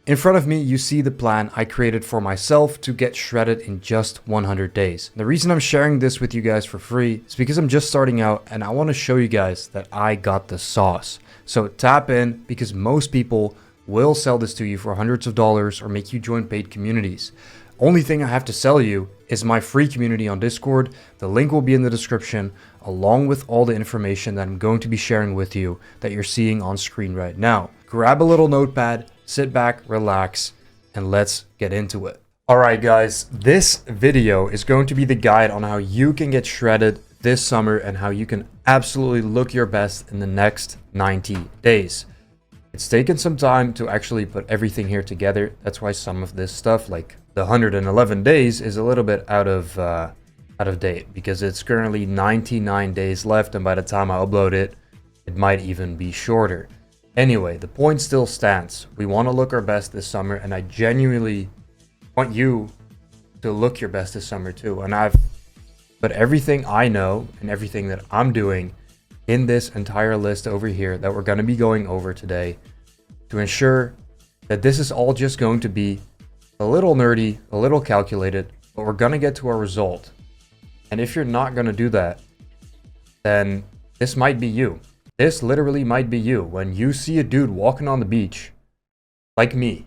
In front of me, you see the plan I created for myself to get shredded in just 100 days. The reason I'm sharing this with you guys for free is because I'm just starting out and I want to show you guys that I got the sauce. So tap in, because most people will sell this to you for hundreds of dollars or make you join paid communities. Only thing I have to sell you is my free community on Discord. The link will be in the description, along with all the information that I'm going to be sharing with you that you're seeing on screen right now. Grab a little notepad, sit back, relax, and let's get into it. Alright guys, this video is going to be the guide on how you can get shredded this summer and how you can absolutely look your best in the next 90 days. It's taken some time to actually put everything here together. That's why some of this stuff, like the 111 days, is a little bit out of date, because it's currently 99 days left, and by the time I upload it, it might even be shorter. Anyway, the point still stands. We want to look our best this summer, and I genuinely want you to look your best this summer too. And I've put everything I know and everything that I'm doing in this entire list over here that we're going to be going over today to ensure that this is all just going to be a little nerdy, a little calculated, but we're going to get to our result. And if you're not going to do that, then this might be you. This literally might be you. When you see a dude walking on the beach, like me,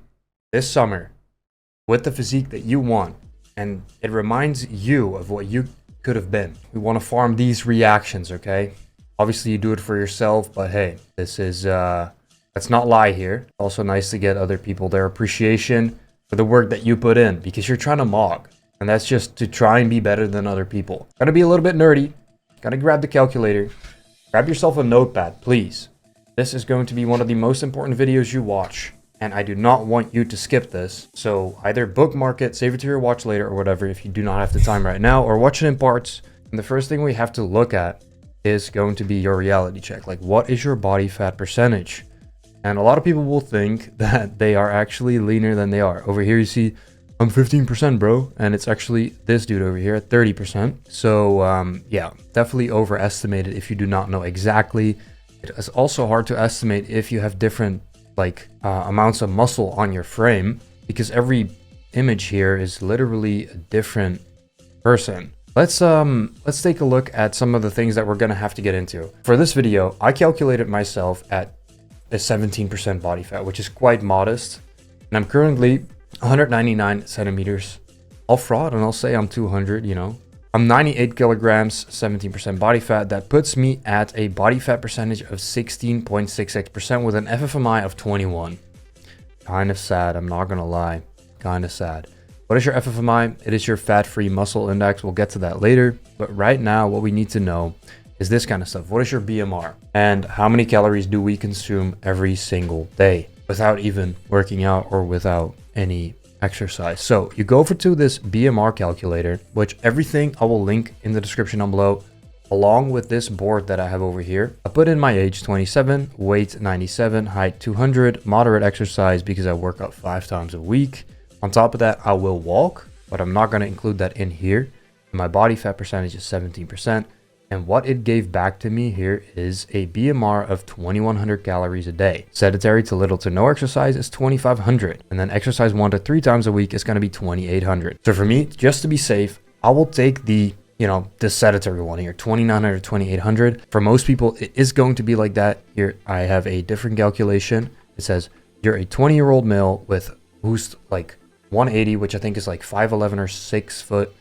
this summer, with the physique that you want, and it reminds you of what you could have been. We want to farm these reactions, okay? Obviously, you do it for yourself, but hey, this is, let's not lie here. Also nice to get other people their appreciation for the work that you put in, because you're trying to mog. And that's just to try and be better than other people. Gotta be a little bit nerdy. Gotta grab the calculator. Grab yourself a notepad, please. This is going to be one of the most important videos you watch, and I do not want you to skip this. So either bookmark it, save it to your watch later or whatever if you do not have the time right now, or watch it in parts. And the first thing we have to look at is going to be your reality check. Like, what is your body fat percentage? And a lot of people will think that they are actually leaner than they are. Over here you see, I'm 15%, bro. And it's actually this dude over here at 30%. So yeah, definitely overestimated if you do not know exactly. It is also hard to estimate if you have different amounts of muscle on your frame, because every image here is literally a different person. Let's take a look at some of the things that we're gonna have to get into. For this video, I calculated myself at a 17% body fat, which is quite modest. And I'm currently 199 centimeters. I'll fraud and I'll say I'm 200, you know. I'm 98 kilograms, 17% body fat. That puts me at a body fat percentage of 16.66% with an FFMI of 21. Kind of sad, I'm not gonna lie. Kind of sad. What is your FFMI? It is your fat-free muscle index. We'll get to that later. But right now, what we need to know is this kind of stuff. What is your BMR? And how many calories do we consume every single day without even working out or without any exercise? So you go over to this BMR calculator, which everything I will link in the description down below, along with this board that I have over here. I put in my age, 27, weight 97, height 200, moderate exercise because I work out 5 times a week. On top of that, I will walk, but I'm not going to include that in here. My body fat percentage is 17%. And what it gave back to me here is a BMR of 2100 calories a day. Sedentary to little to no exercise is 2500. And then exercise 1 to 3 times a week is going to be 2800. So for me, just to be safe, I will take the sedentary one here, 2900, 2800. For most people, it is going to be like that. Here, I have a different calculation. It says you're a 20-year-old male with who's like 180, which I think is like 5'11 or 6 foot,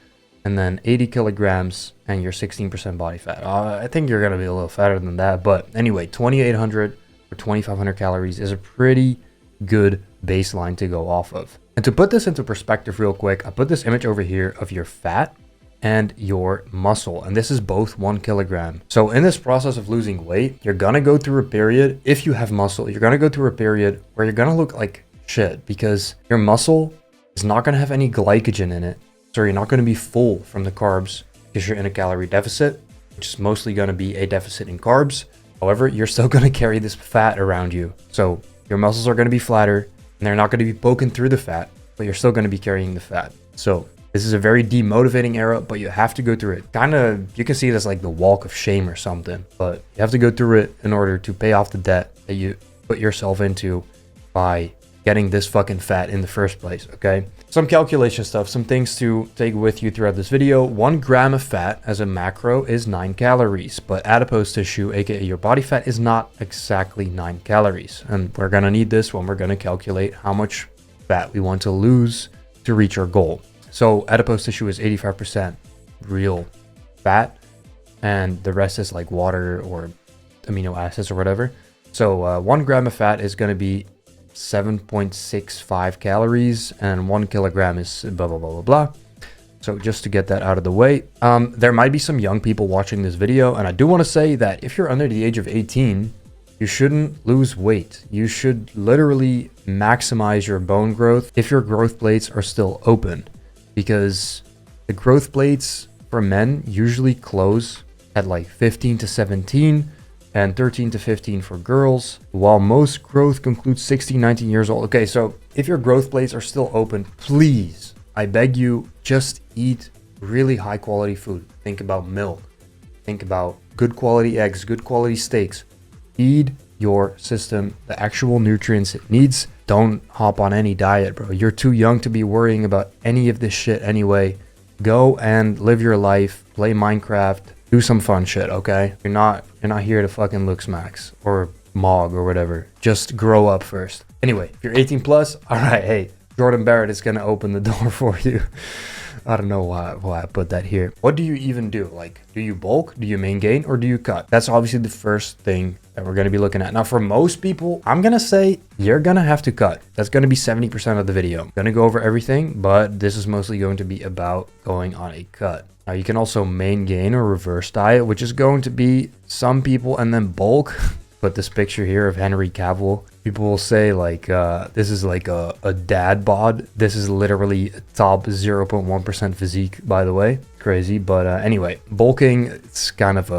and then 80 kilograms, and you're 16% body fat. I think you're gonna be a little fatter than that, but anyway, 2800 or 2500 calories is a pretty good baseline to go off of. And to put this into perspective real quick, I put this image over here of your fat and your muscle, and this is both 1 kilogram. So in this process of losing weight, you're gonna go through a period, if you have muscle, you're gonna go through a period where you're gonna look like shit, because your muscle is not going to have any glycogen in it. So you're not going to be full from the carbs because you're in a calorie deficit, which is mostly going to be a deficit in carbs. However, you're still going to carry this fat around you. So your muscles are going to be flatter and they're not going to be poking through the fat, but you're still going to be carrying the fat. So this is a very demotivating era, but you have to go through it. Kind of, you can see it as like the walk of shame or something, but you have to go through it in order to pay off the debt that you put yourself into by getting this fucking fat in the first place, okay? Some calculation stuff, some things to take with you throughout this video. 1 gram of fat as a macro is 9 calories, but adipose tissue, aka your body fat, is not exactly 9 calories. And we're gonna need this when we're gonna calculate how much fat we want to lose to reach our goal. So adipose tissue is 85% real fat, and the rest is like water or amino acids or whatever. So 1 gram of fat is gonna be 7.65 calories, and 1 kilogram is blah blah blah blah blah. So just to get that out of the way, there might be some young people watching this video, and I do want to say that if you're under the age of 18, you shouldn't lose weight. You should literally maximize your bone growth if your growth plates are still open, because the growth plates for men usually close at like 15 to 17 and 13 to 15 for girls, while most growth concludes 16, 19 years old. Okay, so if your growth plates are still open, please, I beg you, just eat really high quality food. Think about milk. Think about good quality eggs, good quality steaks. Feed your system the actual nutrients it needs. Don't hop on any diet, bro. You're too young to be worrying about any of this shit anyway. Go and live your life, play Minecraft, do some fun shit, okay? You're not here to fucking looks max or mog or whatever. Just grow up first. Anyway, if you're 18 plus, all right, hey, Jordan Barrett is gonna open the door for you. I don't know why I put that here. What do you even do? Like, do you bulk, do you main gain, or do you cut? That's obviously the first thing that we're gonna be looking at. Now, for most people, I'm gonna say you're gonna have to cut. That's gonna be 70% of the video. I'm gonna go over everything, but this is mostly going to be about going on a cut. Now, you can also main gain or reverse diet, which is going to be some people, and then bulk. Put this picture here of Henry Cavill. People will say like, this is like a dad bod. This is literally top 0.1% physique, by the way. Crazy. But anyway, bulking, it's kind of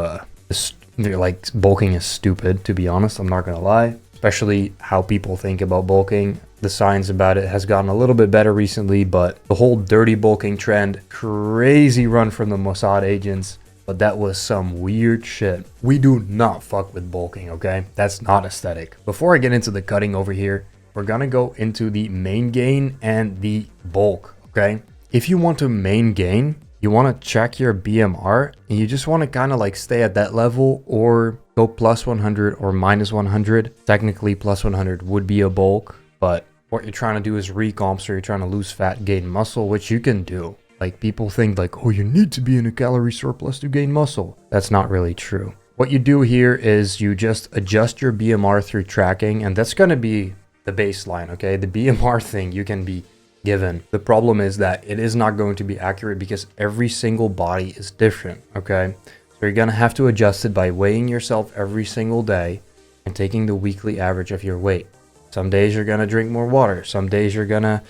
like bulking is stupid, to be honest. I'm not going to lie. Especially how people think about bulking. The science about it has gotten a little bit better recently, but the whole dirty bulking trend, crazy run from the Mossad agents. But that was some weird shit. We do not fuck with bulking, okay? That's not aesthetic. Before I get into the cutting over here, we're gonna go into the main gain and the bulk, okay? If you want to main gain, you wanna check your BMR, and you just wanna kinda like stay at that level or go plus 100 or minus 100. Technically, plus 100 would be a bulk, but what you're trying to do is recomp, so you're trying to lose fat, gain muscle, which you can do. Like, people think like, oh, you need to be in a calorie surplus to gain muscle. That's not really true. What you do here is you just adjust your BMR through tracking, and that's going to be the baseline, okay? The BMR thing you can be given. The problem is that it is not going to be accurate because every single body is different, okay? So you're going to have to adjust it by weighing yourself every single day and taking the weekly average of your weight. Some days you're going to drink more water. Some days you're going to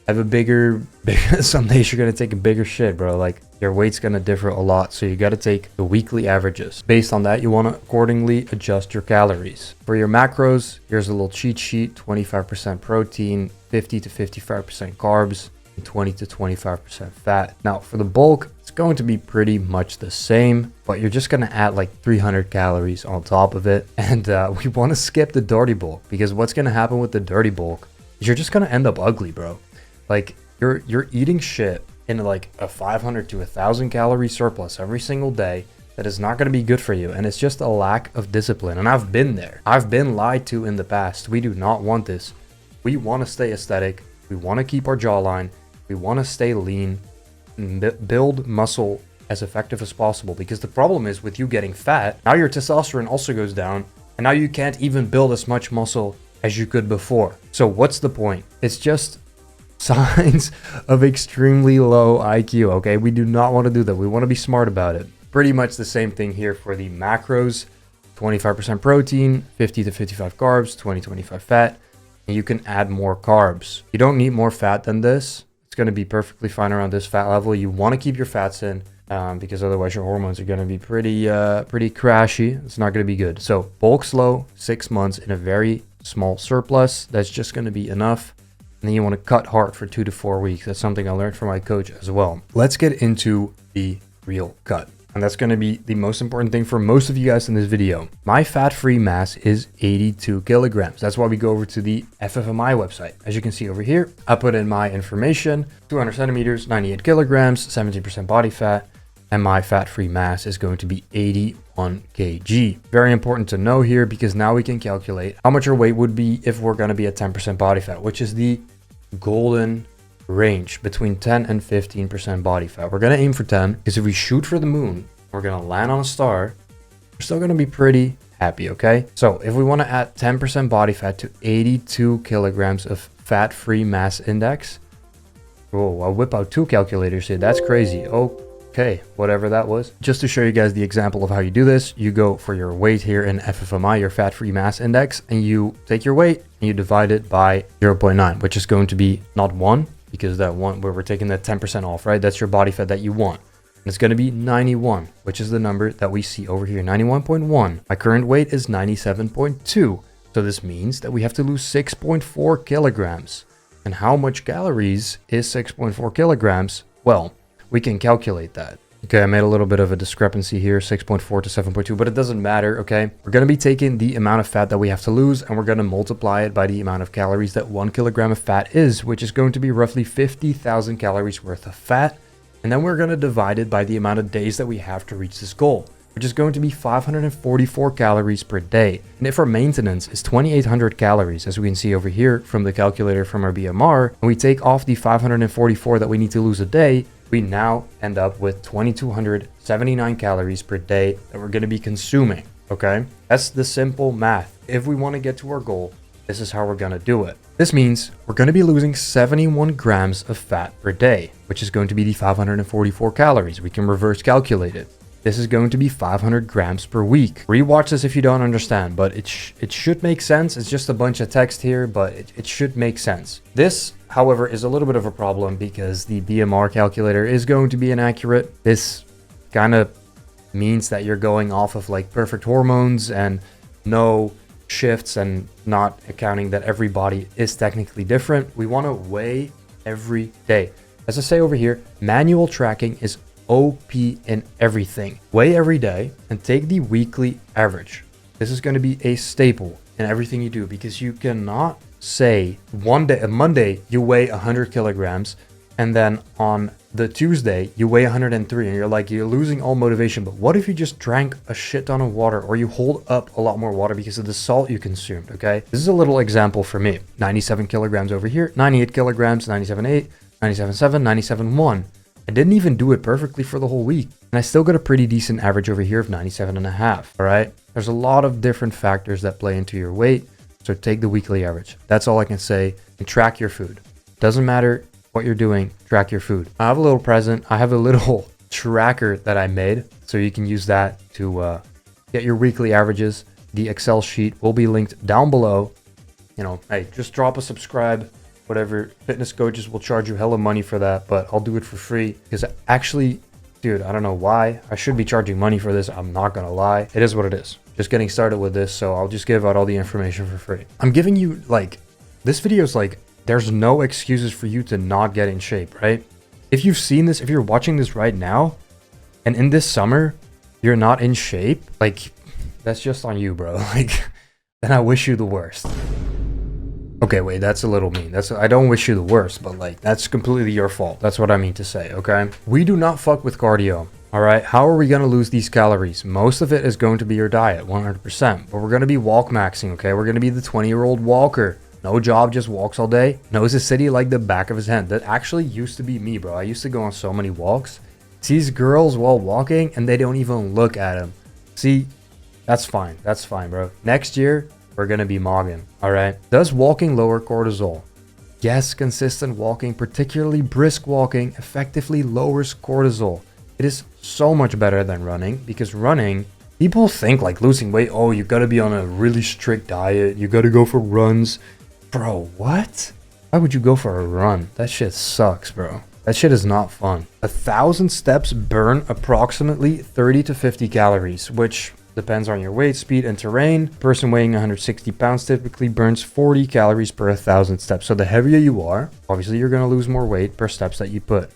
have a bigger some days you're gonna take a bigger shit, bro. Like, your weight's gonna differ a lot, so you gotta take the weekly averages. Based on that, you want to accordingly adjust your calories. For your macros, here's a little cheat sheet: 25% protein, 50 to 55% carbs, and 20 to 25% fat. Now, for the bulk, it's going to be pretty much the same, but you're just gonna add like 300 calories on top of it. And we want to skip the dirty bulk, because what's gonna happen with the dirty bulk is you're just gonna end up ugly, bro. Like, you're eating shit in like a 500 to 1,000 calorie surplus every single day that is not going to be good for you, and it's just a lack of discipline. And I've been there. I've been lied to in the past. We do not want this. We want to stay aesthetic. We want to keep our jawline. We want to stay lean and build muscle as effective as possible, because the problem is with you getting fat, now your testosterone also goes down, and now you can't even build as much muscle as you could before. So what's the point? It's just signs of extremely low IQ, okay? We do not want to do that. We want to be smart about it. Pretty much the same thing here for the macros: 25% protein, 50 to 55 carbs, 20-25 fat, and you can add more carbs. You don't need more fat than this. It's going to be perfectly fine around this fat level. You want to keep your fats in, because otherwise your hormones are going to be pretty crashy. It's not going to be good. So bulk slow, 6 months in a very small surplus. That's just going to be enough. And then you want to cut hard for 2 to 4 weeks. That's something I learned from my coach as well. Let's get into the real cut. And that's going to be the most important thing for most of you guys in this video. My fat-free mass is 82 kilograms. That's why we go over to the FFMI website. As you can see over here, I put in my information, 200 centimeters, 98 kilograms, 17% body fat, and my fat-free mass is going to be 81 kg. Very important to know here, because now we can calculate how much our weight would be if we're going to be at 10% body fat, which is the golden range between 10 and 15% body fat. We're going to aim for 10, because if we shoot for the moon, we're going to land on a star, we're still going to be pretty happy, okay? So if we want to add 10% body fat to 82 kilograms of fat-free mass index, oh, I'll whip out 2 calculators here. That's crazy. Okay, whatever that was. Just to show you guys the example of how you do this, you go for your weight here in FFMI, your fat-free mass index, and you take your weight and you divide it by 0.9, which is going to be not 1, because that one where we're taking that 10% off, right? That's your body fat that you want. And it's going to be 91, which is the number that we see over here, 91.1. My current weight is 97.2. So this means that we have to lose 6.4 kilograms. And how much calories is 6.4 kilograms? Well, we can calculate that. Okay, I made a little bit of a discrepancy here, 6.4 to 7.2, but it doesn't matter, okay? We're going to be taking the amount of fat that we have to lose, and we're going to multiply it by the amount of calories that 1 kilogram of fat is, which is going to be roughly 50,000 calories worth of fat. And then we're going to divide it by the amount of days that we have to reach this goal, which is going to be 544 calories per day. And if our maintenance is 2,800 calories, as we can see over here from the calculator from our BMR, and we take off the 544 that we need to lose a day, we now end up with 2,279 calories per day that we're going to be consuming, okay? That's the simple math. If we want to get to our goal, this is how we're going to do it. This means we're going to be losing 71 grams of fat per day, which is going to be the 544 calories. We can reverse calculate it. This is going to be 500 grams per week. Rewatch this if you don't understand, but it should make sense. It's just a bunch of text here, but it should make sense. This, however, is a little bit of a problem because the BMR calculator is going to be inaccurate. This kind of means that you're going off of like perfect hormones and no shifts, and not accounting that every body is technically different. We want to weigh every day. As I say over here, manual tracking is OP in everything. Weigh every day and take the weekly average. This is going to be a staple in everything you do, because you cannot say one day, a Monday, you weigh 100 kilograms, and then on the Tuesday you weigh 103, and you're like, you're losing all motivation. But what if you just drank a shit ton of water, or you hold up a lot more water because of the salt you consumed? Okay, this is a little example for me. 97 kilograms over here, 98 kilograms, 97.8, 97.7, 97.1. I didn't even do it perfectly for the whole week, and I still got a pretty decent average over here of 97.5. All right, there's a lot of different factors that play into your weight, so take the weekly average. That's all I can say. And track your food. Doesn't matter what you're doing, track your food. I have a little present. I have a little tracker that I made, so you can use that to get your weekly averages. The Excel sheet will be linked down below. You know, hey, just drop a subscribe. Whatever, fitness coaches will charge you hella money for that, but I'll do it for free, because actually, dude, I don't know why I should be charging money for this. I'm not gonna lie, it is what it is. Just getting started with this, so I'll just give out all the information for free. I'm giving you, like, this video is like, there's no excuses for you to not get in shape, right? If you've seen this, if you're watching this right now, and in this summer you're not in shape, like, that's just on you, bro. Like, then I wish you the worst. Okay, wait, that's a little mean. I don't wish you the worst, but like, that's completely your fault. That's what I mean to say, okay? We do not fuck with cardio, all right? How are we gonna lose these calories? Most of it is going to be your diet, 100%, but we're gonna be walk maxing, okay? We're gonna be the 20-year-old walker. No job, just walks all day. Knows the city like the back of his hand. That actually used to be me, bro. I used to go on so many walks. Sees girls while walking, and they don't even look at him. See, that's fine. That's fine, bro. Next year, we're gonna be mogging, all right? Does walking lower cortisol? Yes, consistent walking, particularly brisk walking, effectively lowers cortisol. It is so much better than running, because running, people think like losing weight, oh, you gotta be on a really strict diet, you gotta go for runs. Bro, what? Why would you go for a run? That shit sucks, bro. That shit is not fun. 1,000 steps burn approximately 30 to 50 calories, which depends on your weight, speed, and terrain. A person weighing 160 pounds typically burns 40 calories per 1,000 steps. So the heavier you are, obviously you're going to lose more weight per steps that you put.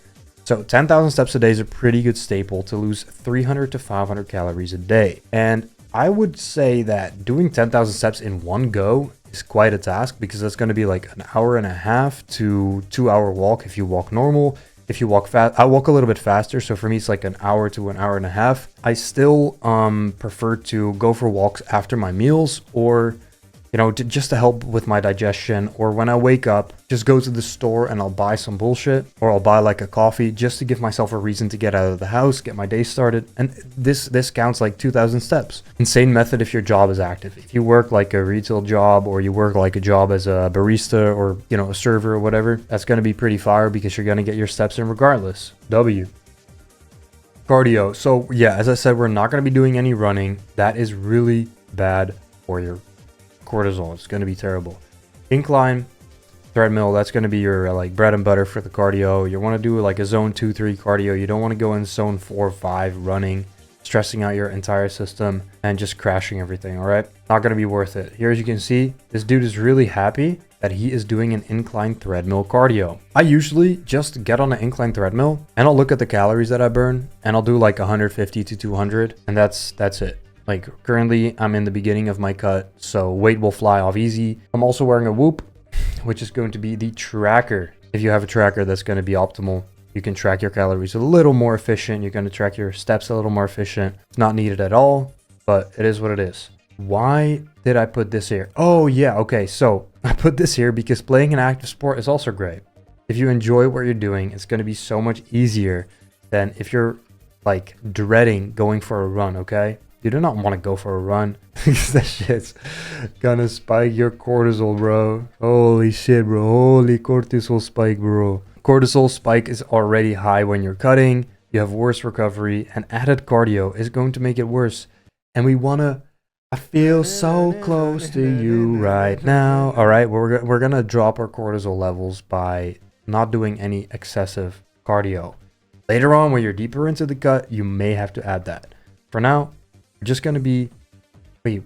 So 10,000 steps a day is a pretty good staple to lose 300 to 500 calories a day. And I would say that doing 10,000 steps in one go is quite a task, because that's going to be like an hour and a half to 2 hour walk if you walk normal. If you walk fast, I walk a little bit faster, so for me it's like an hour to an hour and a half. I still prefer to go for walks after my meals, or just to help with my digestion, or when I wake up, just go to the store and I'll buy some bullshit, or I'll buy like a coffee just to give myself a reason to get out of the house, get my day started. And this counts like 2,000 steps. Insane method if your job is active. If you work like a retail job, or you work like a job as a barista, or a server or whatever, that's going to be pretty fire, because you're going to get your steps in regardless. W. Cardio. So yeah, as I said, we're not going to be doing any running. That is really bad for your cortisol. It's going to be terrible. Incline, treadmill, that's going to be your like bread and butter for the cardio. You want to do like a zone 2-3 cardio. You don't want to go in zone 4 or 5 running, stressing out your entire system and just crashing everything. All right, not going to be worth it. Here, as you can see, this dude is really happy that he is doing an incline treadmill cardio. I usually just get on an incline treadmill and I'll look at the calories that I burn, and I'll do like 150 to 200, and that's it. Like currently I'm in the beginning of my cut, so weight will fly off easy. I'm also wearing a Whoop, which is going to be the tracker. If you have a tracker, that's going to be optimal. You can track your calories a little more efficient. You're going to track your steps a little more efficient. It's not needed at all, but it is what it is. Why did I put this here? Oh yeah, okay. So I put this here because playing an active sport is also great. If you enjoy what you're doing, it's going to be so much easier than if you're like dreading going for a run, okay? You do not want to go for a run, because that shit's gonna spike your cortisol, bro. Holy shit, bro. Holy cortisol spike, bro. Cortisol spike is already high when you're cutting. You have worse recovery, and added cardio is going to make it worse. And I feel so close to you right now. All right, we're gonna drop our cortisol levels by not doing any excessive cardio. Later on, when you're deeper into the cut, you may have to add that. For now, we're just gonna be... Wait,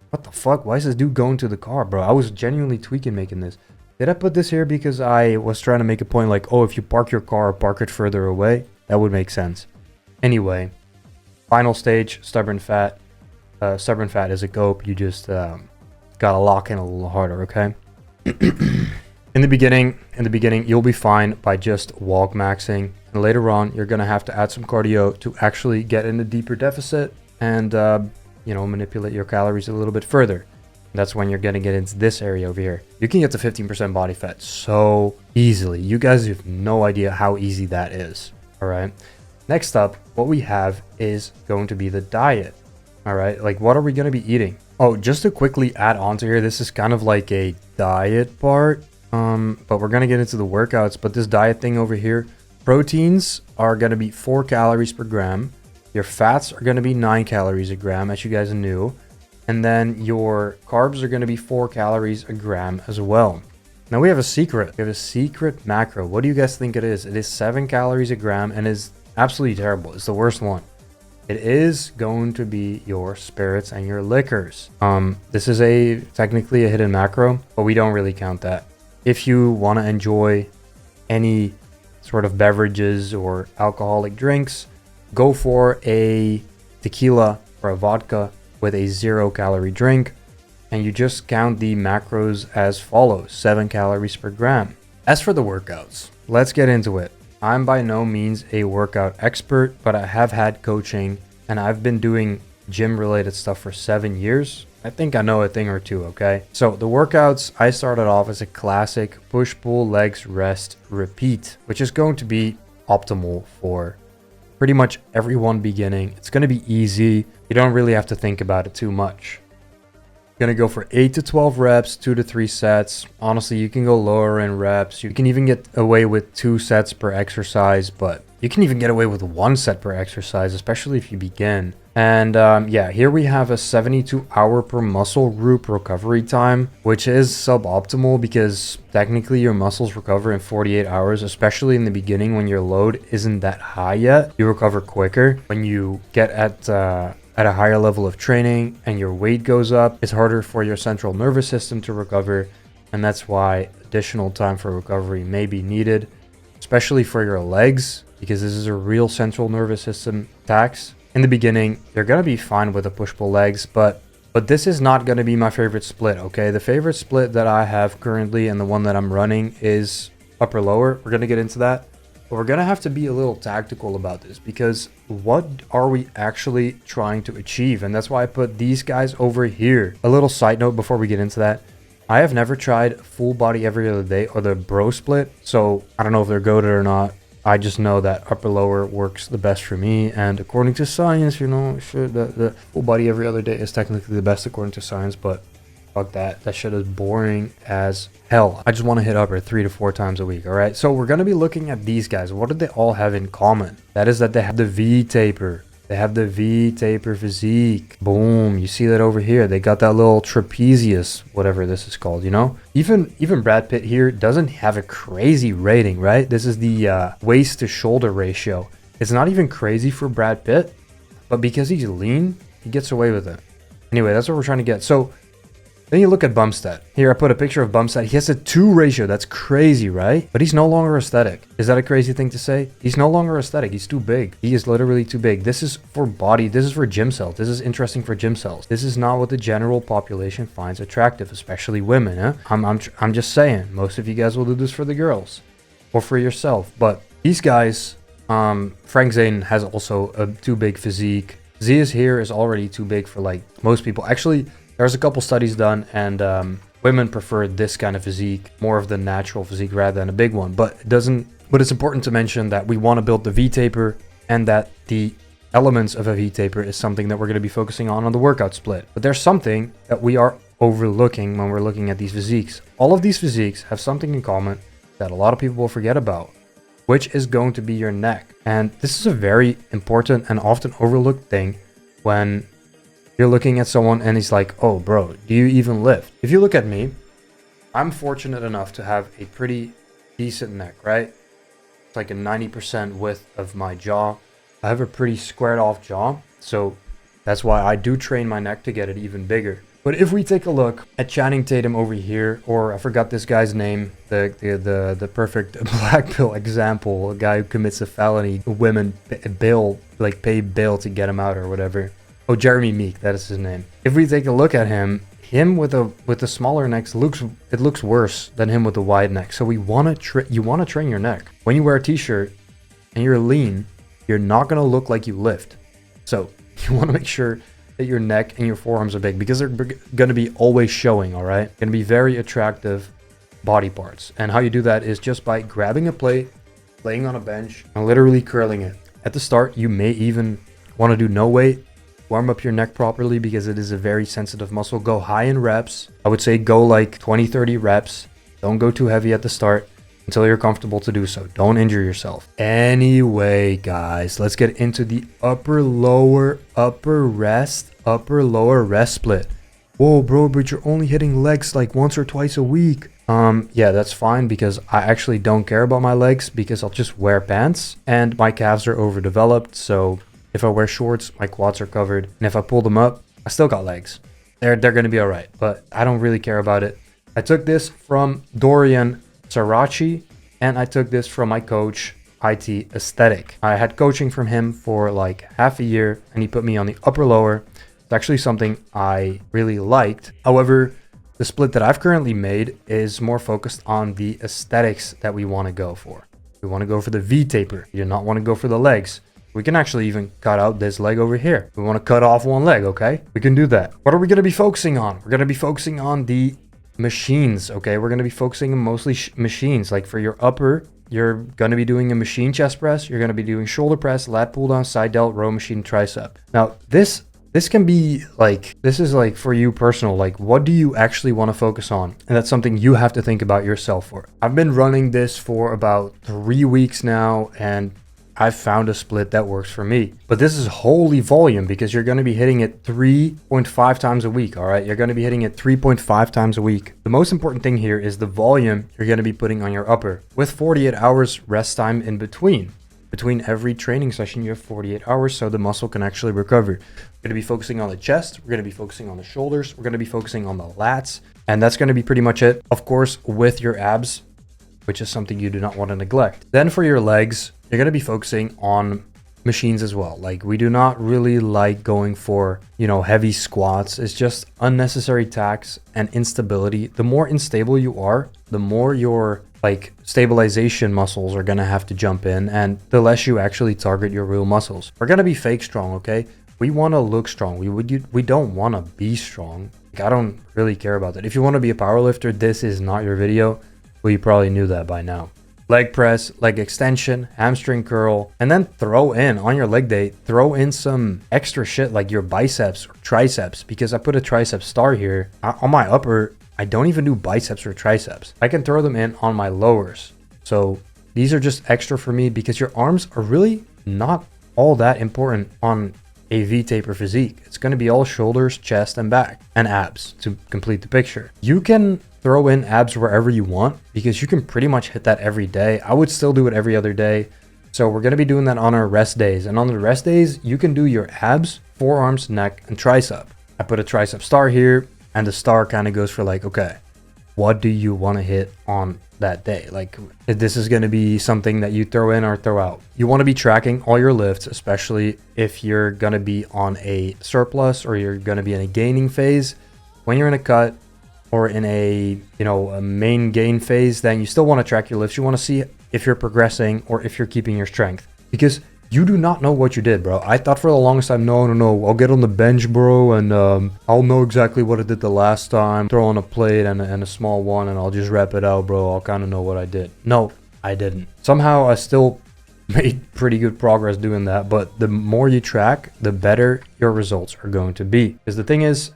what the fuck? Why is this dude going to the car, bro? I was genuinely tweaking making this. Did I put this here because I was trying to make a point like, oh, if you park your car, park it further away? That would make sense. Anyway, final stage, stubborn fat. Stubborn fat is a cope. You just gotta lock in a little harder, okay? In the beginning, you'll be fine by just walk maxing. And later on, you're gonna have to add some cardio to actually get in a deeper deficit and, manipulate your calories a little bit further. That's when you're gonna get into this area over here. You can get to 15% body fat so easily. You guys have no idea how easy that is. All right. Next up, what we have is going to be the diet. All right. Like, what are we gonna be eating? Oh, just to quickly add on to here, this is kind of like a diet part. But we're gonna get into the workouts. But this diet thing over here, proteins are gonna be 4 calories per gram. Your fats are gonna be 9 calories a gram, as you guys knew. And then your carbs are gonna be 4 calories a gram as well. Now we have a secret. We have a secret macro. What do you guys think it is? It is 7 calories a gram and is absolutely terrible. It's the worst one. It is going to be your spirits and your liquors. This is technically a hidden macro, but we don't really count that. If you want to enjoy any sort of beverages or alcoholic drinks, go for a tequila or a vodka with a 0 calorie drink, and you just count the macros as follows: 7 calories per gram. As for the workouts, let's get into it. I'm by no means a workout expert, but I have had coaching and I've been doing gym related stuff for 7 years. I think I know a thing or two, okay? So the workouts, I started off as a classic push, pull, legs, rest, repeat, which is going to be optimal for pretty much everyone beginning. It's going to be easy. You don't really have to think about it too much. Going to go for 8 to 12 reps, 2 to 3 sets. Honestly, you can go lower in reps. You can even get away with 2 sets per exercise, but you can even get away with 1 set per exercise, especially if you begin. And here we have a 72 hour per muscle group recovery time, which is suboptimal because technically your muscles recover in 48 hours, especially in the beginning when your load isn't that high yet. You recover quicker. When you get at a higher level of training and your weight goes up, it's harder for your central nervous system to recover, and that's why additional time for recovery may be needed. especially for your legs, because this is a real central nervous system tax. In the beginning, you're going to be fine with the push-pull legs, but this is not going to be my favorite split, okay? The favorite split that I have currently and the one that I'm running is upper-lower. We're going to get into that. But we're going to have to be a little tactical about this, because what are we actually trying to achieve? And that's why I put these guys over here. A little side note before we get into that. I have never tried full body every other day or the bro split. So I don't know if they're goated or not. I just know that upper lower works the best for me. And according to science, you know, sure, the full body every other day is technically the best according to science, but fuck that. That shit is boring as hell. I just want to hit upper 3 to 4 times a week. All right. So we're going to be looking at these guys. What do they all have in common? That is that they have the V taper. They have the V taper physique. Boom. You see that over here. They got that little trapezius, whatever this is called, you know? Even Brad Pitt here doesn't have a crazy rating, right? This is the waist to shoulder ratio. It's not even crazy for Brad Pitt, but because he's lean, he gets away with it. Anyway, that's what we're trying to get. So then you look at Bumstead. Here, I put a picture of Bumstead. He has a 2 ratio. That's crazy, right? But he's no longer aesthetic. Is that a crazy thing to say? He's no longer aesthetic. He's too big. He is literally too big. This is for body. This is for gym cells. This is interesting for gym cells. This is not what the general population finds attractive, especially women. Huh? I'm just saying. Most of you guys will do this for the girls or for yourself. But these guys, Frank Zane has also a too big physique. Zia's here is already too big for like most people. Actually, there's a couple studies done, and women prefer this kind of physique, more of the natural physique rather than a big one. But it's important to mention that we want to build the V taper, and that the elements of a V taper is something that we're going to be focusing on the workout split. But there's something that we are overlooking when we're looking at these physiques. All of these physiques have something in common that a lot of people will forget about, which is going to be your neck. And this is a very important and often overlooked thing when you're looking at someone and he's like, oh bro, do you even lift? If you look at me, I'm fortunate enough to have a pretty decent neck, right? It's like a 90% width of my jaw. I have a pretty squared off jaw, so that's why I do train my neck to get it even bigger. But if we take a look at Channing Tatum over here, or I forgot this guy's name, the perfect black pill example, a guy who commits a felony, women pay bail to get him out or whatever. Oh, Jeremy Meek, that is his name. If we take a look at him with a smaller neck looks worse than him with a wide neck. So you want to train your neck. When you wear a t-shirt and you're lean, you're not going to look like you lift. So you want to make sure that your neck and your forearms are big, because they're going to be always showing, all right? Going to be very attractive body parts. And how you do that is just by grabbing a plate, laying on a bench, and literally curling it. At the start, you may even want to do no weight. Warm up your neck properly, because it is a very sensitive muscle. Go high in reps. I would say go like 20-30 reps. Don't go too heavy at the start until you're comfortable to do so. Don't injure yourself. Anyway, guys, let's get into the upper lower rest split. Whoa, bro, but you're only hitting legs like once or twice a week. Yeah, that's fine, because I actually don't care about my legs, because I'll just wear pants and my calves are overdeveloped. So if I wear shorts, my quads are covered, and if I pull them up, I still got legs. They're going to be all right, but I don't really care about it. I took this from Dorian Sarachi, and I took this from my coach, IT Aesthetic. I had coaching from him for like half a year, and he put me on the upper lower. It's actually something I really liked. However, the split that I've currently made is more focused on the aesthetics that we want to go for. We want to go for the V taper. You do not want to go for the legs. We can actually even cut out this leg over here. We want to cut off one leg, okay? We can do that. What are we going to be focusing on? We're going to be focusing on the machines, okay? We're going to be focusing on mostly machines. Like for your upper, you're going to be doing a machine chest press. You're going to be doing shoulder press, lat pull down, side delt, row machine, tricep. Now, this can be like, this is like for you personal, like what do you actually want to focus on? And that's something you have to think about yourself for. I've been running this for about 3 weeks now, and I've found a split that works for me. But this is wholly volume, because you're going to be hitting it 3.5 times a week, all right? You're going to be hitting it 3.5 times a week. The most important thing here is the volume you're going to be putting on your upper, with 48 hours rest time in between. Between every training session, you have 48 hours so the muscle can actually recover. We're going to be focusing on the chest. We're going to be focusing on the shoulders. We're going to be focusing on the lats. And that's going to be pretty much it. Of course, with your abs, which is something you do not want to neglect. Then for your legs, you're going to be focusing on machines as well. Like, we do not really like going for, you know, heavy squats. It's just unnecessary tax and instability. The more unstable you are, the more your like stabilization muscles are gonna have to jump in, and the less you actually target your real muscles. We're gonna be fake strong, okay? We want to look strong. We don't want to be strong. Like, I don't really care about that. If you want to be a powerlifter, this is not your video. Well, you probably knew that by now. Leg press, leg extension, hamstring curl, and then throw in on your leg day, throw in some extra shit like your biceps or triceps, because I put a tricep star here. On my upper, I don't even do biceps or triceps. I can throw them in on my lowers. So these are just extra for me because your arms are really not all that important on a V-taper physique. It's going to be all shoulders, chest, and back, and abs to complete the picture. You can throw in abs wherever you want because you can pretty much hit that every day. I would still do it every other day. So we're going to be doing that on our rest days. And on the rest days, you can do your abs, forearms, neck, and tricep. I put a tricep star here, and the star kind of goes for like, okay, what do you want to hit on that day? Like, this is going to be something that you throw in or throw out. You want to be tracking all your lifts, especially if you're going to be on a surplus or you're going to be in a gaining phase. When you're in a cut or in a, you know, a main gain phase, then you still want to track your lifts. You want to see if you're progressing or if you're keeping your strength, because you do not know what you did, bro. I thought for the longest time, no, I'll get on the bench, bro, and I'll know exactly what I did the last time. Throw on a plate and a small one, and I'll just rep it out, bro. I'll kind of know what I did. No, I didn't. Somehow I still made pretty good progress doing that, but the more you track, the better your results are going to be. Because the thing is,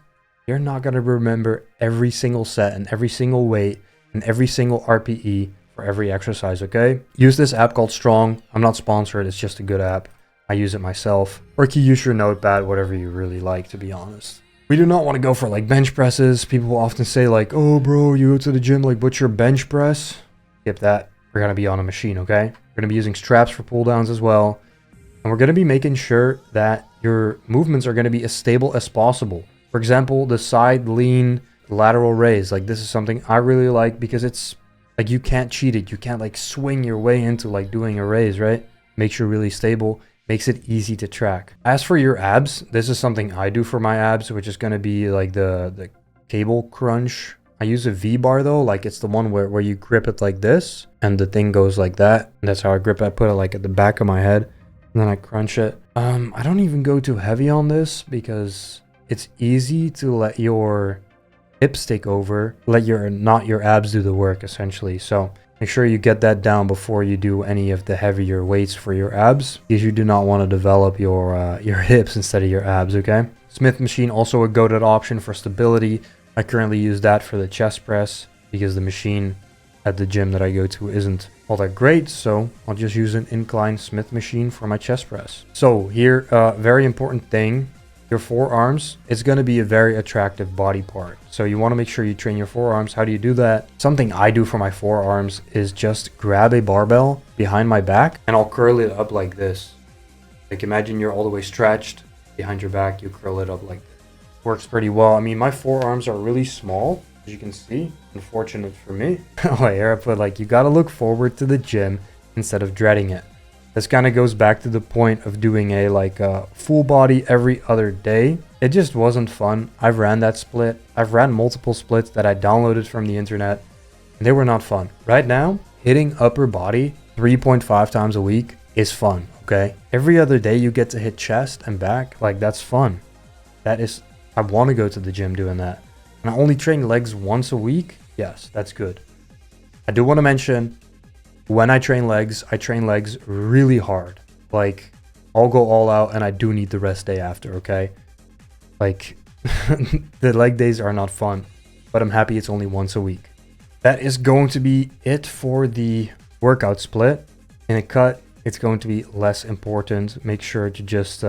you're not going to remember every single set and every single weight and every single RPE for every exercise, okay? Use this app called Strong. I'm not sponsored, it's just a good app. I use it myself. Or you can use your notepad, whatever you really like, to be honest. We do not want to go for like bench presses. People often say like, oh bro, you go to the gym, like what's your bench press? Skip that. We're going to be on a machine, okay? We're going to be using straps for pull downs as well. And we're going to be making sure that your movements are going to be as stable as possible. For example, the side lean lateral raise. Like, this is something I really like because it's like, you can't cheat it. You can't like swing your way into like doing a raise, right? Makes you really stable. Makes it easy to track. As for your abs, this is something I do for my abs, which is going to be like the cable crunch. I use a V-bar though. Like, it's the one where you grip it like this and the thing goes like that. And that's how I grip it. I put it like at the back of my head and then I crunch it. I don't even go too heavy on this because it's easy to let your hips take over, let not your abs do the work essentially. So make sure you get that down before you do any of the heavier weights for your abs, because you do not want to develop your hips instead of your abs, okay? Smith machine, also a goated option for stability. I currently use that for the chest press because the machine at the gym that I go to isn't all that great, so I'll just use an incline Smith machine for my chest press. So here, very important thing, your forearms, it's going to be a very attractive body part. So you want to make sure you train your forearms. How do you do that? Something I do for my forearms is just grab a barbell behind my back and I'll curl it up like this. Like, imagine you're all the way stretched behind your back, you curl it up like this. Works pretty well. I mean, my forearms are really small, as you can see. Unfortunate for me. Oh, here I put like, you got to look forward to the gym instead of dreading it. This kind of goes back to the point of doing a full body every other day. It just wasn't fun. I've ran that split. I've ran multiple splits that I downloaded from the internet, and they were not fun. Right now, hitting upper body 3.5 times a week is fun, okay? Every other day you get to hit chest and back, like, that's fun. I want to go to the gym doing that. And I only train legs once a week. Yes, that's good. I do want to mention, when I train legs really hard. Like, I'll go all out and I do need the rest day after, okay? Like, the leg days are not fun, but I'm happy it's only once a week. That is going to be it for the workout split. In a cut, it's going to be less important. Make sure to just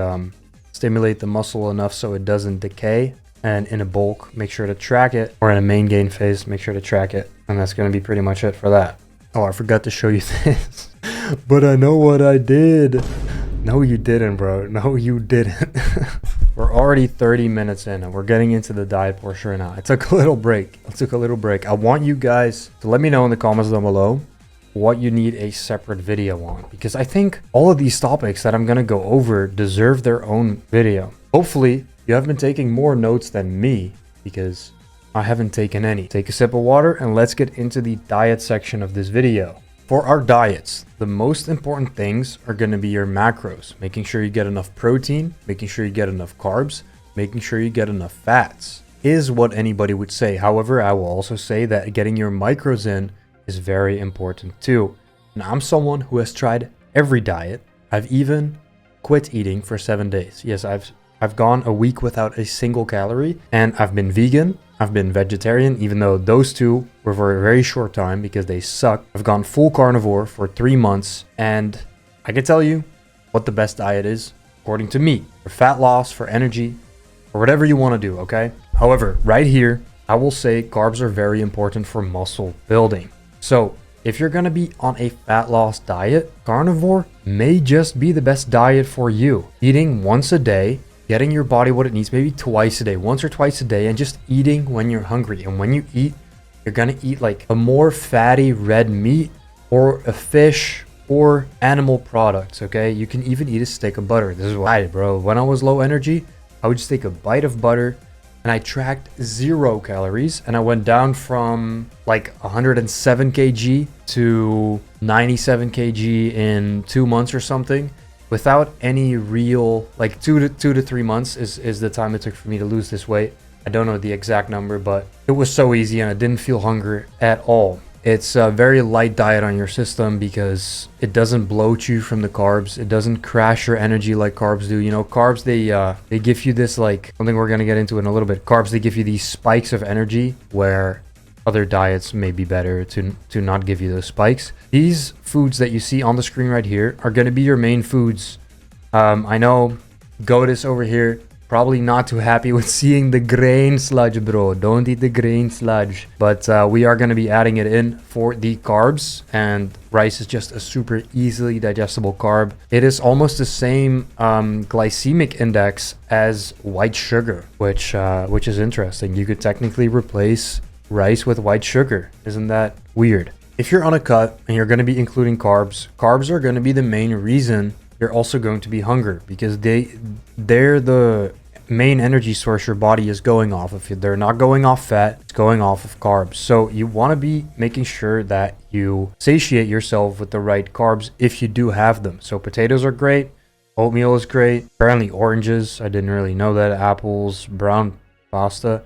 stimulate the muscle enough so it doesn't decay. And in a bulk, make sure to track it. Or in a main gain phase, make sure to track it. And that's going to be pretty much it for that. Oh, I forgot to show you this, but I know what I did. No, you didn't, bro. No, you didn't. We're already 30 minutes in and we're getting into the diet portion now. I took a little break. I want you guys to let me know in the comments down below what you need a separate video on, because I think all of these topics that I'm going to go over deserve their own video. Hopefully you have been taking more notes than me, because I haven't taken any. Take a sip of water and let's get into the diet section of this video. For our diets, the most important things are going to be your macros, making sure you get enough protein, making sure you get enough carbs, making sure you get enough fats is what anybody would say. However, I will also say that getting your micros in is very important too. And I'm someone who has tried every diet. I've even quit eating for 7 days. Yes, I've gone a week without a single calorie, and I've been vegan, I've been vegetarian, even though those two were for a very short time because they suck. I've gone full carnivore for 3 months, and I can tell you what the best diet is, according to me, for fat loss, for energy, or whatever you want to do, okay? However, right here, I will say carbs are very important for muscle building. So if you're going to be on a fat loss diet, carnivore may just be the best diet for you. Eating once a day, getting your body what it needs, maybe twice a day, once or twice a day, and just eating when you're hungry. And when you eat, you're going to eat like a more fatty red meat or a fish or animal products, okay? You can even eat a stick of butter. This is what I did, bro. When I was low energy, I would just take a bite of butter, and I tracked 0 calories, and I went down from like 107 kg to 97 kg in 2 months or something, without any real, like 2 to 3 months is the time it took for me to lose this weight. I don't know the exact number, but it was so easy and I didn't feel hunger at all. It's a very light diet on your system because it doesn't bloat you from the carbs. It doesn't crash your energy like carbs do. You know, carbs, they give you this, like, something we're going to get into in a little bit. Carbs, they give you these spikes of energy where other diets may be better to not give you those spikes. These foods that you see on the screen right here are going to be your main foods. I know Goatus over here probably not too happy with seeing the grain sludge, bro. Don't eat the grain sludge. But we are going to be adding it in for the carbs, and rice is just a super easily digestible carb. It is almost the same glycemic index as white sugar, which is interesting. You could technically replace rice with white sugar. Isn't that weird? If you're on a cut and you're going to be including carbs, carbs are going to be the main reason you're also going to be hungry, because they're the main energy source your body is going off of. If they're not going off fat, it's going off of carbs. So you want to be making sure that you satiate yourself with the right carbs if you do have them. So potatoes are great, oatmeal is great, apparently oranges, I didn't really know that, apples, brown pasta.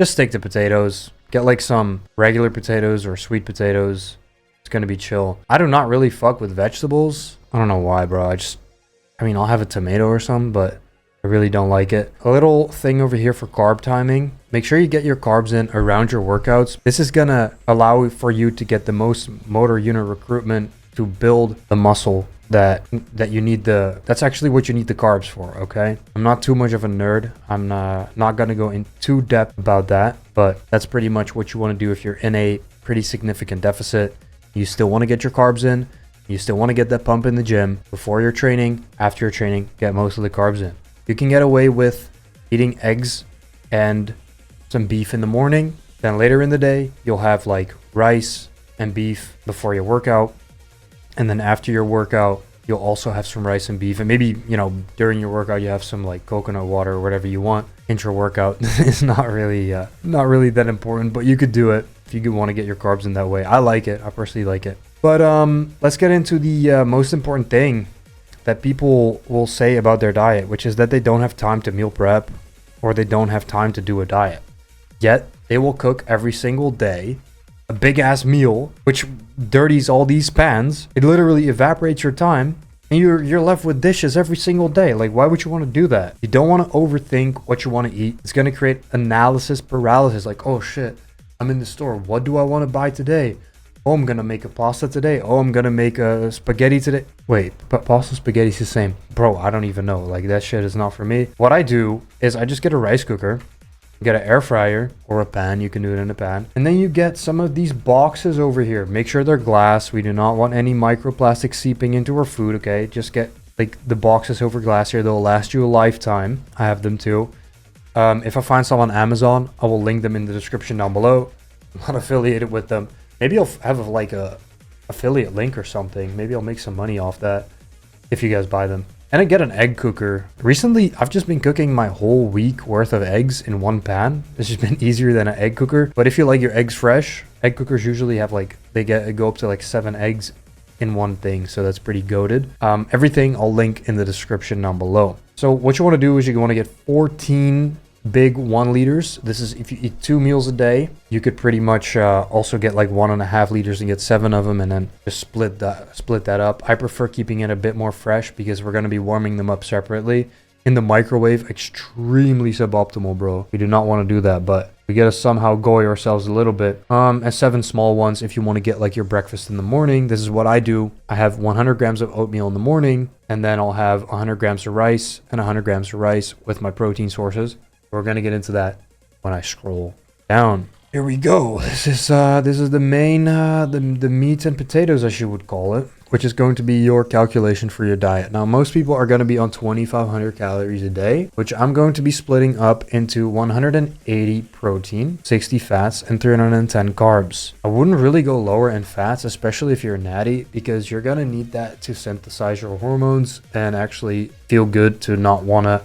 Just stick to potatoes. Get like some regular potatoes or sweet potatoes. It's gonna be chill. I do not really fuck with vegetables. I don't know why, bro. I mean, I'll have a tomato or something, but I really don't like it. A little thing over here for carb timing. Make sure you get your carbs in around your workouts. This is gonna allow for you to get the most motor unit recruitment to build the muscle that you need. That's actually what you need the carbs for, okay? I'm not too much of a nerd. I'm not gonna go in too depth about that, but that's pretty much what you want to do if you're in a pretty significant deficit. You still want to get your carbs in. You still want to get that pump in the gym before your training. After your training, get most of the carbs in. You can get away with eating eggs and some beef in the morning. Then later in the day, you'll have like rice and beef before your workout. And then after your workout, you'll also have some rice and beef. And maybe, you know, during your workout, you have some like coconut water or whatever you want. Intra-workout is not really that important, but you could do it if you want to get your carbs in that way. I like it. I personally like it. But let's get into the most important thing that people will say about their diet, which is that they don't have time to meal prep or they don't have time to do a diet. Yet they will cook every single day a big ass meal, which dirties all these pans. It literally evaporates your time, and you're left with dishes every single day. Like, why would you want to do that? You don't want to overthink what you want to eat. It's going to create analysis paralysis. Like, oh shit, I'm in the store. What do I want to buy today? Oh, I'm going to make a pasta today. Oh, I'm going to make a spaghetti today. Wait, but pasta and spaghetti is the same. Bro, I don't even know. Like, that shit is not for me. What I do is I just get a rice cooker. Get an air fryer or a pan. You can do it in a pan. And then you get some of these boxes over here. Make sure they're glass. We do not want any microplastics seeping into our food, okay? Just get like the boxes over glass here. They'll last you a lifetime. I have them too. If I find some on Amazon, I will link them in the description down below. I'm not affiliated with them. Maybe I'll have like a affiliate link or something. Maybe I'll make some money off that if you guys buy them. And I get an egg cooker. Recently, I've just been cooking my whole week worth of eggs in one pan. It's just been easier than an egg cooker. But if you like your eggs fresh, egg cookers usually have like, they go up to like 7 eggs in one thing. So that's pretty goated. Everything I'll link in the description down below. So what you want to do is you want to get 14 big 1 liters. This is if you eat 2 meals a day. You could pretty much also get like 1.5 liters and get 7 of them, and then just split that up. I prefer keeping it a bit more fresh because we're going to be warming them up separately in the microwave. Extremely suboptimal, bro. We do not want to do that, but we gotta somehow goy ourselves a little bit. And 7 small ones if you want to get like your breakfast in the morning. This is what I do. I have 100 grams of oatmeal in the morning, and then I'll have 100 grams of rice and 100 grams of rice with my protein sources. We're gonna get into that when I scroll down. Here we go. This is the main the meat and potatoes, as you would call it, which is going to be your calculation for your diet. Now, most people are going to be on 2,500 calories a day, which I'm going to be splitting up into 180 protein, 60 fats, and 310 carbs. I wouldn't really go lower in fats, especially if you're natty, because you're going to need that to synthesize your hormones and actually feel good to not want to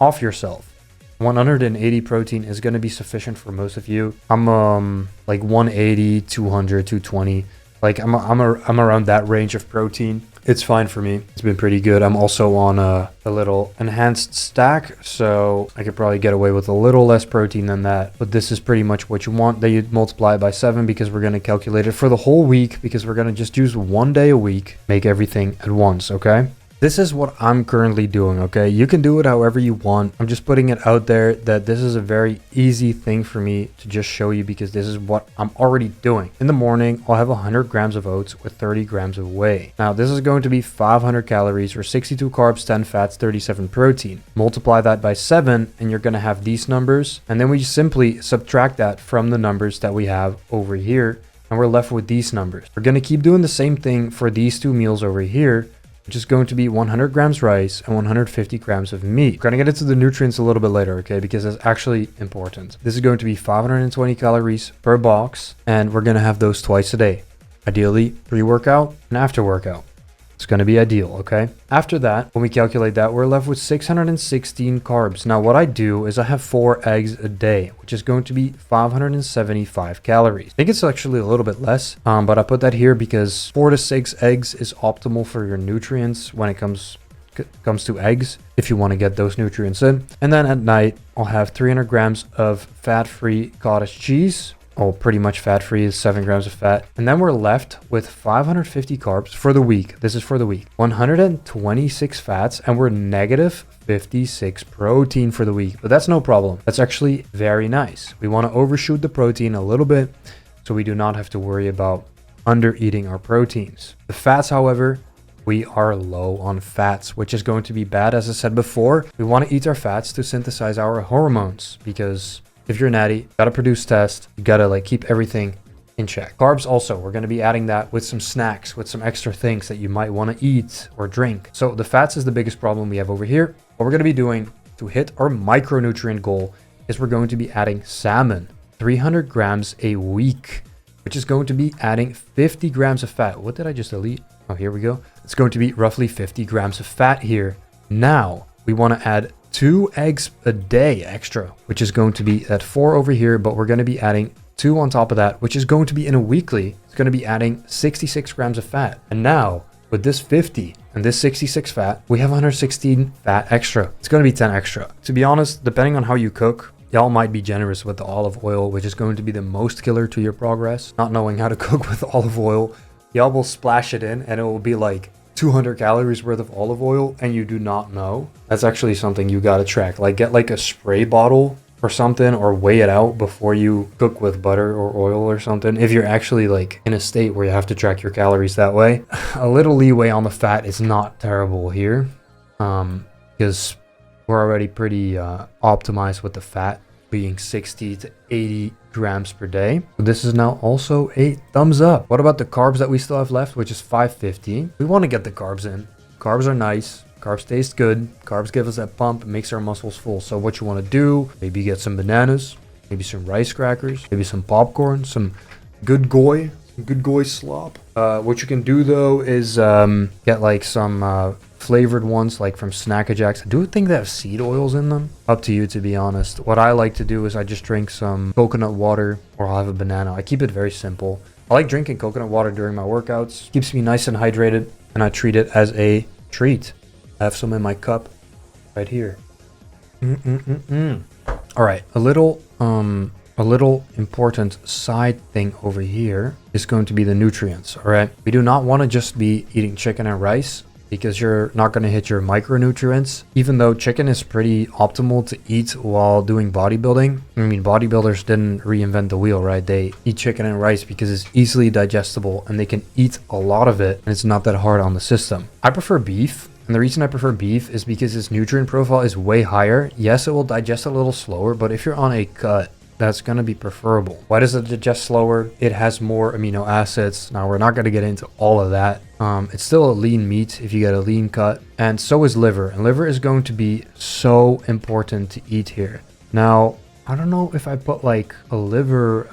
off yourself. 180 protein is going to be sufficient for most of you. I'm like 180, 200, 220. Like I'm around that range of protein. It's fine for me. It's been pretty good. I'm also on a little enhanced stack, so I could probably get away with a little less protein than that. But this is pretty much what you want. Then you multiply it by 7 because we're going to calculate it for the whole week, because we're going to just use 1 day a week, make everything at once, okay? This is what I'm currently doing, okay? You can do it however you want. I'm just putting it out there that this is a very easy thing for me to just show you, because this is what I'm already doing. In the morning, I'll have 100 grams of oats with 30 grams of whey. Now, this is going to be 500 calories or 62 carbs, 10 fats, 37 protein. Multiply that by 7 and you're going to have these numbers. And then we simply subtract that from the numbers that we have over here, and we're left with these numbers. We're going to keep doing the same thing for these 2 meals over here, which is going to be 100 grams rice and 150 grams of meat. We're going to get into the nutrients a little bit later, okay? Because that's actually important. This is going to be 520 calories per box, and we're going to have those twice a day. Ideally, pre-workout and after workout. It's going to be ideal, okay? After that, when we calculate that, we're left with 616 carbs. Now, what I do is I have 4 eggs a day, which is going to be 575 calories. I think it's actually a little bit less, but I put that here because 4 to 6 eggs is optimal for your nutrients when it comes to eggs, if you want to get those nutrients in. And then at night, I'll have 300 grams of fat-free cottage cheese. Oh, pretty much fat-free is 7 grams of fat. And then we're left with 550 carbs for the week. This is for the week. 126 fats, and we're negative 56 protein for the week. But that's no problem. That's actually very nice. We want to overshoot the protein a little bit so we do not have to worry about under-eating our proteins. The fats, however, we are low on fats, which is going to be bad. As I said before, we want to eat our fats to synthesize our hormones, because if you're natty, you gotta produce test, you gotta like keep everything in check. Carbs also, we're gonna be adding that with some snacks, with some extra things that you might wanna eat or drink. So the fats is the biggest problem we have over here. What we're gonna be doing to hit our micronutrient goal is we're going to be adding salmon, 300 grams a week, which is going to be adding 50 grams of fat. What did I just delete? Oh, here we go. It's going to be roughly 50 grams of fat here. Now, we wanna add 2 eggs a day extra, which is going to be at 4 over here, but we're going to be adding 2 on top of that, which is going to be in a weekly. It's going to be adding 66 grams of fat. And now with this 50 and this 66 fat, we have 116 fat extra. It's going to be 10 extra. To be honest, depending on how you cook, y'all might be generous with the olive oil, which is going to be the most killer to your progress. Not knowing how to cook with olive oil, y'all will splash it in and it will be like 200 calories worth of olive oil, and you do not know. That's actually something you gotta track. Like get like a spray bottle or something, or weigh it out before you cook with butter or oil or something, if you're actually like in a state where you have to track your calories that way. A little leeway on the fat is not terrible here, because we're already pretty optimized with the fat being 60 to 80 grams per day. So this is now also a thumbs up. What about the carbs that we still have left, which is 550? We want to get the carbs in. Carbs are nice. Carbs taste good. Carbs give us that pump. It makes our muscles full. So what you want to do, maybe get some bananas, maybe some rice crackers, maybe some popcorn, some good goy, Good goy slop. What you can do though is get like some flavored ones like from Snack Jacks. I do think they have seed oils in them. Up to you, to be honest. What I like to do is I just drink some coconut water, or I'll have a banana. I keep it very simple. I like drinking coconut water during my workouts. Keeps me nice and hydrated, and I treat it as a treat. I have some in my cup right here. All right, a little important side thing over here is going to be the nutrients. All right, we do not want to just be eating chicken and rice, because you're not going to hit your micronutrients. Even though chicken is pretty optimal to eat while doing bodybuilding. I mean, bodybuilders didn't reinvent the wheel, right? They eat chicken and rice because it's easily digestible and they can eat a lot of it and it's not that hard on the system. I prefer beef. And the reason I prefer beef is because its nutrient profile is way higher. Yes, it will digest a little slower, but if you're on a cut, that's going to be preferable. Why does it digest slower? It has more amino acids. Now, we're not going to get into all of that. It's still a lean meat if you get a lean cut. And so is liver. And liver is going to be so important to eat here. Now, I don't know if I put like a liver.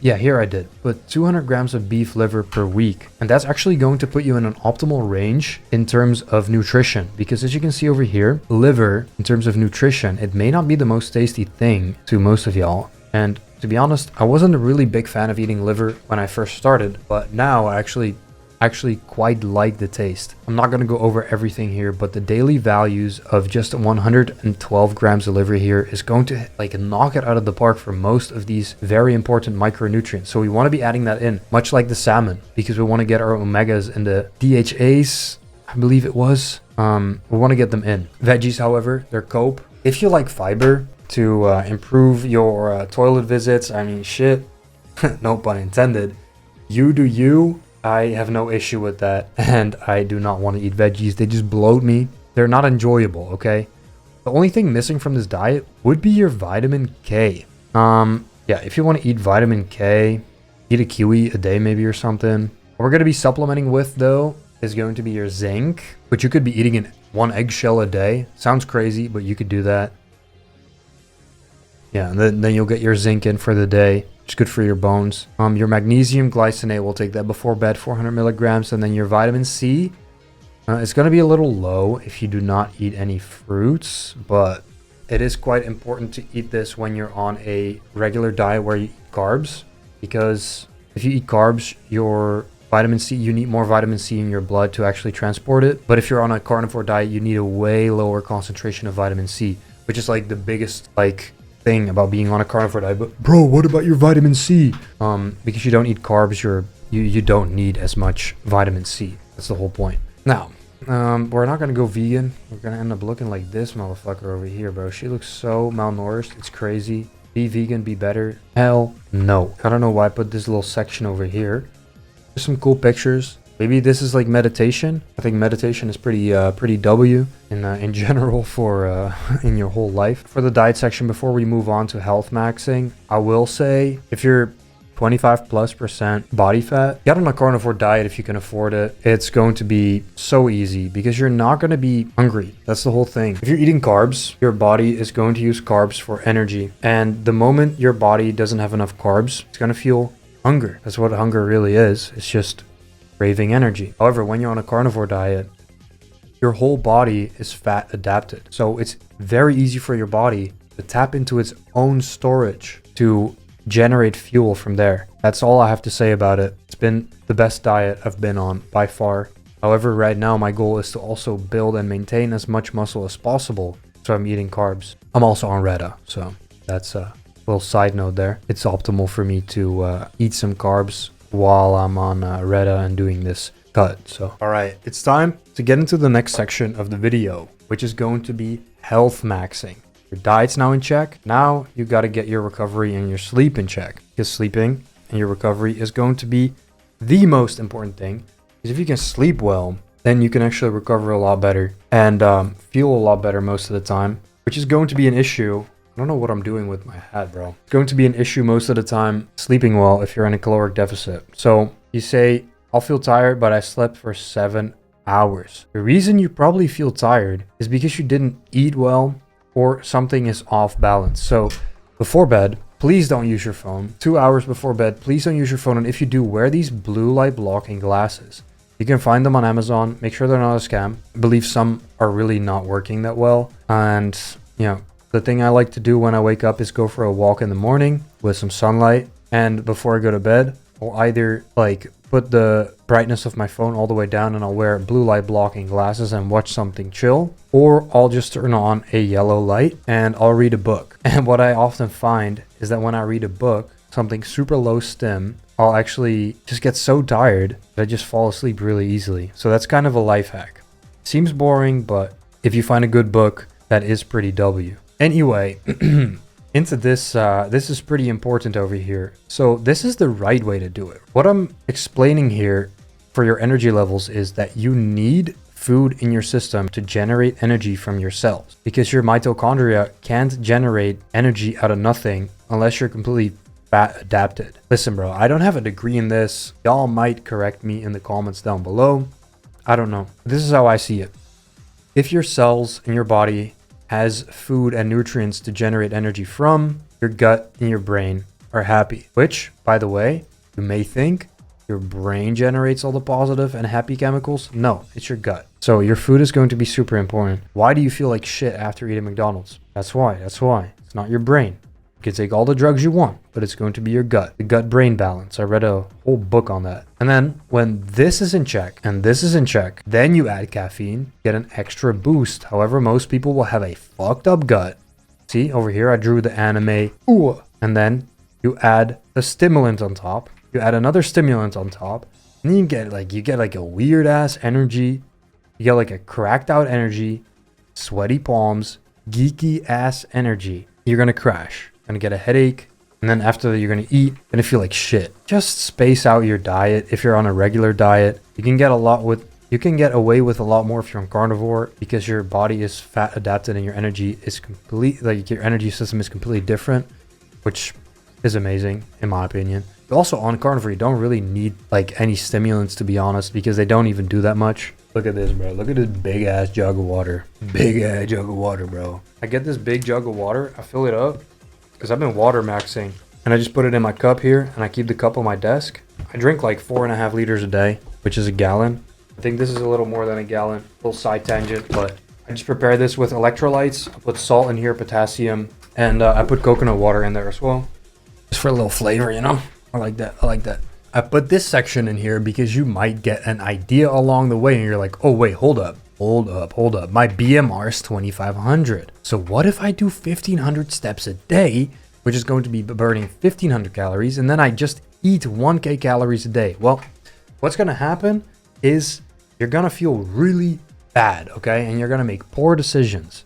Yeah, here I did. Put 200 grams of beef liver per week. And that's actually going to put you in an optimal range in terms of nutrition. Because as you can see over here, liver, in terms of nutrition, it may not be the most tasty thing to most of y'all. And to be honest, I wasn't a really big fan of eating liver when I first started, but now I actually quite like the taste. I'm not going to go over everything here, but the daily values of just 112 grams of liver here is going to like knock it out of the park for most of these very important micronutrients. So we want to be adding that in, much like the salmon, because we want to get our omegas and the DHAs, I believe it was. We want to get them in. Veggies, however, they're cope. If you like fiber to improve your toilet visits, I mean, shit, no pun intended, you do you. I have no issue with that, and I do not want to eat veggies. They just bloat me. They're not enjoyable, okay? The only thing missing from this diet would be your vitamin K. Yeah, if you want to eat vitamin K, eat a kiwi a day maybe or something. What we're going to be supplementing with, though, is going to be your zinc, which you could be eating in 1 eggshell a day. Sounds crazy, but you could do that. Yeah, and then you'll get your zinc in for the day. It's good for your bones. Your magnesium glycinate, we'll take that before bed, 400 milligrams. And then your vitamin C, it's going to be a little low if you do not eat any fruits, but it is quite important to eat this when you're on a regular diet where you eat carbs, because if you eat carbs, your vitamin C, you need more vitamin C in your blood to actually transport it. But if you're on a carnivore diet, you need a way lower concentration of vitamin C, which is like the biggest thing about being on a carnivore diet. But bro, what about your vitamin C? Because you don't eat carbs, you don't need as much vitamin C. That's the whole point. Now, we're not gonna go vegan. We're gonna end up looking like this motherfucker over here, bro. She looks so malnourished. It's crazy. Be vegan, be better. Hell no. I don't know why I put this little section over here. There's some cool pictures. Maybe this is like meditation. I think meditation is pretty W in general for in your whole life. For the diet section, before we move on to health maxing, I will say if you're 25+% body fat, get on a carnivore diet if you can afford it. It's going to be so easy because you're not going to be hungry. That's the whole thing. If you're eating carbs, your body is going to use carbs for energy. And the moment your body doesn't have enough carbs, it's going to feel hunger. That's what hunger really is. It's just craving energy. However, when you're on a carnivore diet, your whole body is fat adapted. So it's very easy for your body to tap into its own storage to generate fuel from there. That's all I have to say about it. It's been the best diet I've been on by far. However, right now my goal is to also build and maintain as much muscle as possible. So I'm eating carbs. I'm also on Retta, so that's a little side note there. It's optimal for me to eat some carbs while I'm on Retta and doing this cut. So all right, it's time to get into the next section of the video, which is going to be health maxing. Your diet's now in check. Now you got to get your recovery and your sleep in check, because sleeping and your recovery is going to be the most important thing. Because if you can sleep well, then you can actually recover a lot better and feel a lot better most of the time, which is going to be an issue. I don't know what I'm doing with my hat, bro. It's going to be an issue most of the time sleeping well if you're in a caloric deficit. So you say, I'll feel tired, but I slept for 7 hours. The reason you probably feel tired is because you didn't eat well or something is off balance. So before bed, Please don't use your phone. 2 hours before bed, please don't use your phone. And if you do, wear these blue light blocking glasses. You can find them on Amazon. Make sure they're not a scam. I believe some are really not working that well. And, you know, the thing I like to do when I wake up is go for a walk in the morning with some sunlight. And before I go to bed, I'll either like put the brightness of my phone all the way down and I'll wear blue light blocking glasses and watch something chill. Or I'll just turn on a yellow light and I'll read a book. And what I often find is that when I read a book, something super low stim, I'll actually just get so tired that I just fall asleep really easily. So that's kind of a life hack. Seems boring, but if you find a good book, that is pretty W. Anyway, into this, this is pretty important over here. So this is the right way to do it. What I'm explaining here for your energy levels is that you need food in your system to generate energy from your cells, because your mitochondria can't generate energy out of nothing unless you're completely fat adapted. Listen, bro, I don't have a degree in this. Y'all might correct me in the comments down below. I don't know. This is how I see it. If your cells in your body has food and nutrients to generate energy from, your gut and your brain are happy. Which, by the way, you may think your brain generates all the positive and happy chemicals. No, it's your gut. So your food is going to be super important. Why do you feel like shit after eating McDonald's? That's why. It's not your brain. You can take all the drugs you want, but it's going to be your gut, the gut-brain balance. I read a whole book on that. And then when this is in check and this is in check, then you add caffeine, get an extra boost. However, most people will have a fucked up gut. See, over here, I drew the anime. Ooh. And then you add a stimulant on top. You add another stimulant on top. And then you get like a weird ass energy. You get like a cracked out energy, sweaty palms, geeky ass energy. You're going to crash. Gonna get a headache, and then after that you're gonna eat, gonna feel like shit. Just space out your diet. If you're on a regular diet, you can get away with a lot more if you're on carnivore, because your body is fat adapted and your energy is your energy system is completely different, which is amazing in my opinion. But also on carnivore, you don't really need like any stimulants, to be honest, because they don't even do that much. Look at this, bro. Look at this big ass jug of water. Big ass jug of water, bro. I get this big jug of water, I fill it up, because I've been water maxing, and I just put it in my cup here and I keep the cup on my desk. I drink like 4.5 liters a day, which is a gallon. I think this is a little more than a gallon. Little side tangent, but I just prepare this with electrolytes. I put salt in here, potassium, and I put coconut water in there as well, just for a little flavor, you know. I like that. I put this section in here because you might get an idea along the way and you're like, oh wait, hold up. My BMR is 2500. So what if I do 1500 steps a day, which is going to be burning 1500 calories, and then I just eat 1k calories a day? Well, what's going to happen is you're going to feel really bad, okay? And you're going to make poor decisions.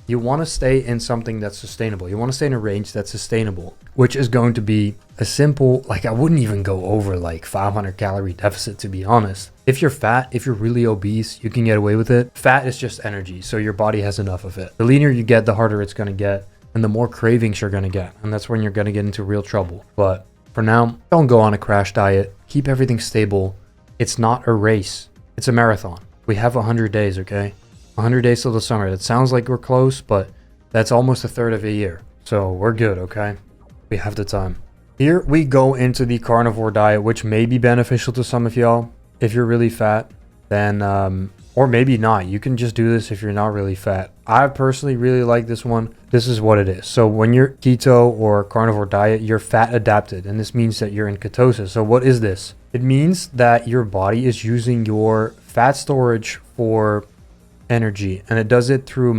You want to stay in something that's sustainable. You want to stay in a range that's sustainable, which is going to be a simple, like I wouldn't even go over like 500 calorie deficit, to be honest. If you're fat, if you're really obese, you can get away with it. Fat is just energy, so your body has enough of it. The leaner you get, the harder it's going to get, and the more cravings you're going to get. And that's when you're going to get into real trouble. But for now, don't go on a crash diet. Keep everything stable. It's not a race. It's a marathon. We have 100 days, okay? 100 days till the summer. That sounds like we're close, but that's almost a third of a year. So we're good, okay? We have the time. Here we go into the carnivore diet, which may be beneficial to some of y'all. If you're really fat, then, or maybe not. You can just do this if you're not really fat. I personally really like this one. This is what it is. So when you're keto or carnivore diet, you're fat adapted, and this means that you're in ketosis. So what is this? It means that your body is using your fat storage for energy, and it does it through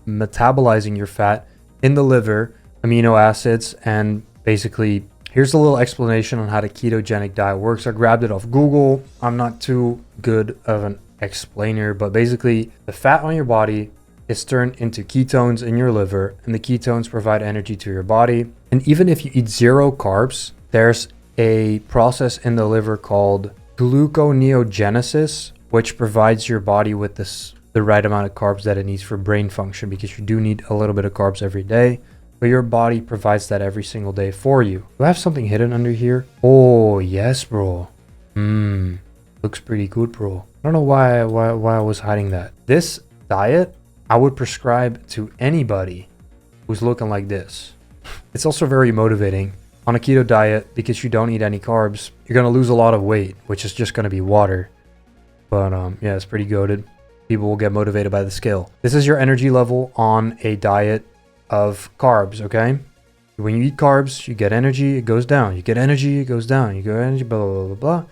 metabolizing your fat in the liver, amino acids, and basically here's a little explanation on how the ketogenic diet works. I grabbed it off Google. I'm not too good of an explainer, but basically the fat on your body is turned into ketones in your liver, and the ketones provide energy to your body. And even if you eat 0 carbs, there's a process in the liver called gluconeogenesis, which provides your body with the right amount of carbs that it needs for brain function, because you do need a little bit of carbs every day, but your body provides that every single day for you. Do I have something hidden under here? Oh, yes, bro. Looks pretty good, bro. I don't know why I was hiding that. This diet, I would prescribe to anybody who's looking like this. It's also very motivating. On a keto diet, because you don't eat any carbs, you're going to lose a lot of weight, which is just going to be water. But yeah, it's pretty goated. People will get motivated by the scale. This is your energy level on a diet of carbs, okay? When you eat carbs, you get energy, it goes down. You get energy, it goes down. You get energy, blah, blah, blah, blah.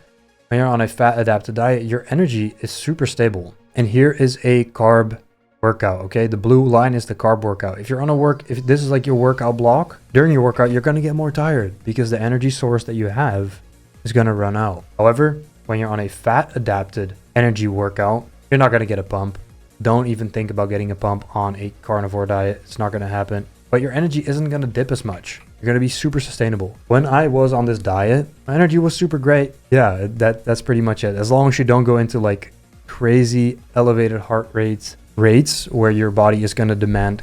When you're on a fat adapted diet, your energy is super stable. And here is a carb workout, okay? The blue line is the carb workout. If you're on if this is like your workout block, during your workout, you're going to get more tired because the energy source that you have is going to run out. However, when you're on a fat adapted energy workout, you're not going to get a pump. Don't even think about getting a pump on a carnivore diet. It's not going to happen. But your energy isn't going to dip as much. You're going to be super sustainable. When I was on this diet, my energy was super great. Yeah, that's pretty much it. As long as you don't go into like crazy elevated heart rates where your body is going to demand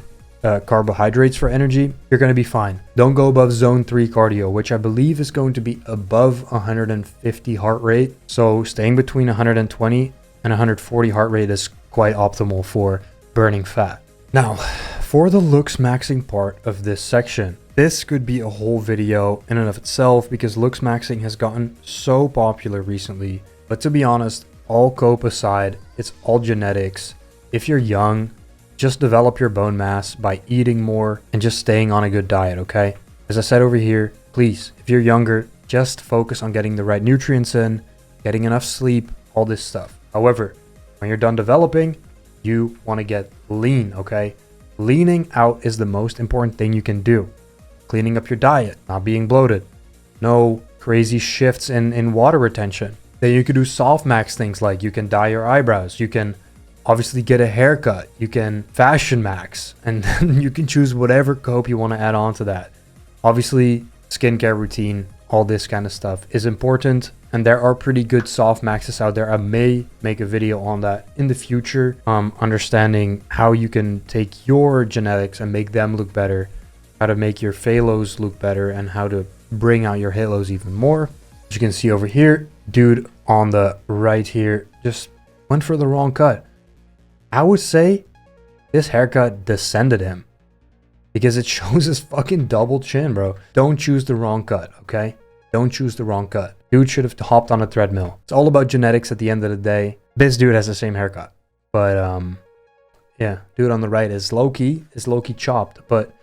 carbohydrates for energy, you're going to be fine. Don't go above zone 3 cardio, which I believe is going to be above 150 heart rate. So staying between 120 and 140 heart rate is quite optimal for burning fat. Now, for the looks maxing part of this section, this could be a whole video in and of itself because looks maxing has gotten so popular recently. But to be honest, all cope aside, it's all genetics. If you're young, just develop your bone mass by eating more and just staying on a good diet, okay? As I said over here, please, if you're younger, just focus on getting the right nutrients in, getting enough sleep, all this stuff. However, when you're done developing, you want to get lean, okay? Leaning out is the most important thing you can do. Cleaning up your diet, not being bloated, no crazy shifts in water retention. Then you could do soft max things like you can dye your eyebrows, you can obviously get a haircut, you can fashion max, and then you can choose whatever cope you want to add on to that. Obviously, skincare routine, all this kind of stuff is important, and there are pretty good soft maxes out there. I may make a video on that in the future, understanding how you can take your genetics and make them look better, how to make your phalos look better, and how to bring out your halos even more. As you can see over here, dude on the right here just went for the wrong cut. I would say this haircut descended him because it shows his fucking double chin, bro. Don't choose the wrong cut, okay? Don't choose the wrong cut. Dude should have hopped on a treadmill. It's all about genetics at the end of the day. This dude has the same haircut. But, yeah, dude on the right is low-key chopped. But,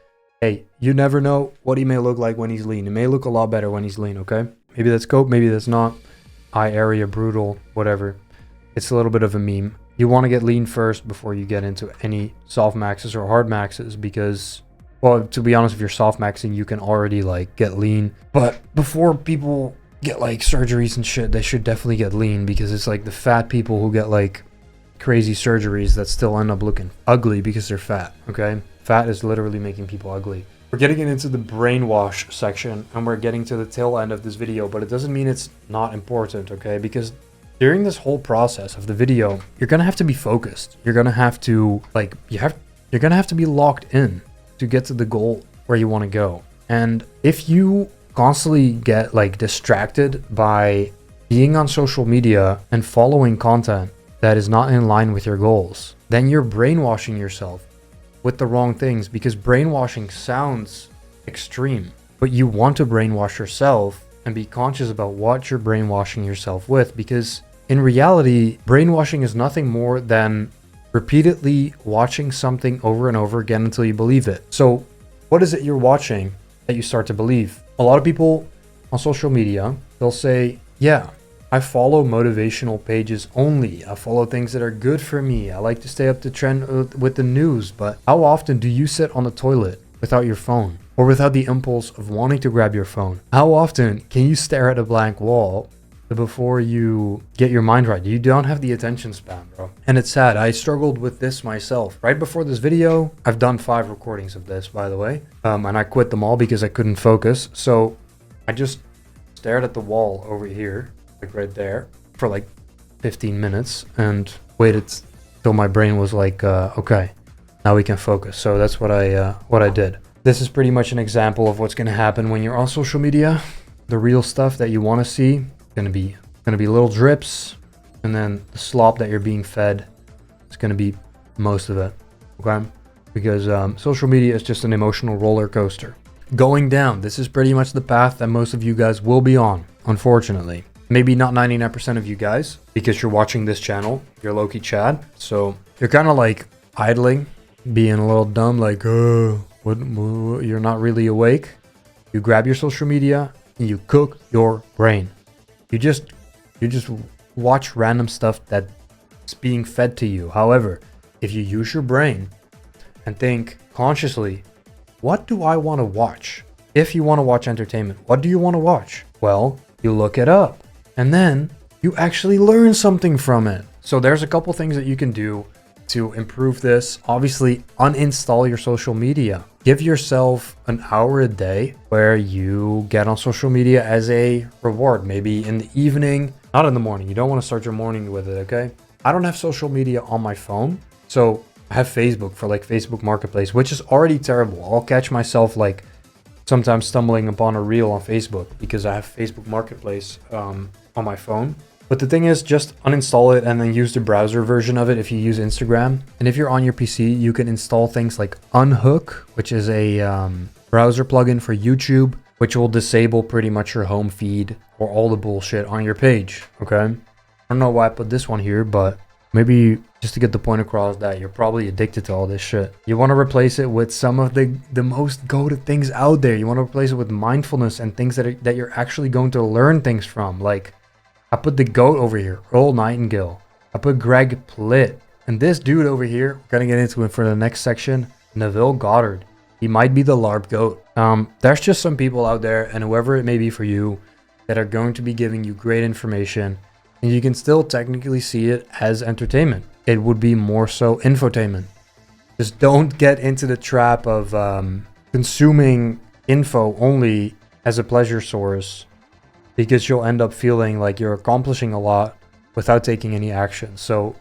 hey, you never know what he may look like when he's lean. It may look a lot better when he's lean, okay? Maybe that's cope, maybe that's not. Eye area, brutal, whatever. It's a little bit of a meme. You want to get lean first before you get into any soft maxes or hard maxes because, well, to be honest, if you're soft maxing, you can already like get lean. But before people get like surgeries and shit, they should definitely get lean because it's like the fat people who get like crazy surgeries that still end up looking ugly because they're fat, okay? Fat is literally making people ugly. We're getting into the brainwash section and we're getting to the tail end of this video, but it doesn't mean it's not important, okay? Because during this whole process of the video, you're gonna have to be focused. You're gonna have to you're gonna have to be locked in to get to the goal where you want to go. And if you constantly get like distracted by being on social media and following content that is not in line with your goals, then you're brainwashing yourself with the wrong things because brainwashing sounds extreme, but you want to brainwash yourself and be conscious about what you're brainwashing yourself with because in reality, brainwashing is nothing more than repeatedly watching something over and over again until you believe it. So what is it you're watching that you start to believe? A lot of people on social media, they'll say, yeah, I follow motivational pages only. I follow things that are good for me. I like to stay up to trend with the news. But how often do you sit on the toilet without your phone or without the impulse of wanting to grab your phone? How often can you stare at a blank wall before you get your mind right? You don't have the attention span, bro. And it's sad. I struggled with this myself. Right before this video, I've done 5 recordings of this, by the way. And I quit them all because I couldn't focus. So I just stared at the wall over here, like right there, for like 15 minutes and waited till my brain was like, okay, now we can focus. So that's what I did. This is pretty much an example of what's going to happen when you're on social media. The real stuff that you want to see gonna be little drips, and then the slop that you're being fed is gonna be most of it, okay? Because social media is just an emotional roller coaster. going down. This is pretty much the path that most of you guys will be on, unfortunately. Maybe not 99% of you guys, because you're watching this channel, you're low-key Chad, so you're kind of like idling, being a little dumb, like, you're not really awake. You grab your social media and you cook your brain. You just watch random stuff that's being fed to you. However, if you use your brain and think consciously, what do I want to watch? If you want to watch entertainment, what do you want to watch? Well, you look it up and then you actually learn something from it. So there's a couple things that you can do to improve this. Obviously, uninstall your social media. Give yourself an hour a day where you get on social media as a reward, maybe in the evening, not in the morning. You don't want to start your morning with it, okay? I don't have social media on my phone, so I have Facebook for like Facebook Marketplace, which is already terrible. I'll catch myself like sometimes stumbling upon a reel on Facebook because I have Facebook Marketplace on my phone. But the thing is, just uninstall it and then use the browser version of it if you use Instagram. And if you're on your PC, you can install things like Unhook, which is a browser plugin for YouTube, which will disable pretty much your home feed or all the bullshit on your page, okay? I don't know why I put this one here, but maybe just to get the point across that you're probably addicted to all this shit. You want to replace it with some of the most goated things out there. You want to replace it with mindfulness and things that you're actually going to learn things from, like I put the GOAT over here, Earl Nightingale. I put Greg Plitt. And this dude over here, we're going to get into it for the next section, Neville Goddard. He might be the LARP GOAT. There's just some people out there, and whoever it may be for you, that are going to be giving you great information. And you can still technically see it as entertainment. It would be more so infotainment. Just don't get into the trap of consuming info only as a pleasure source, because you'll end up feeling like you're accomplishing a lot without taking any action. So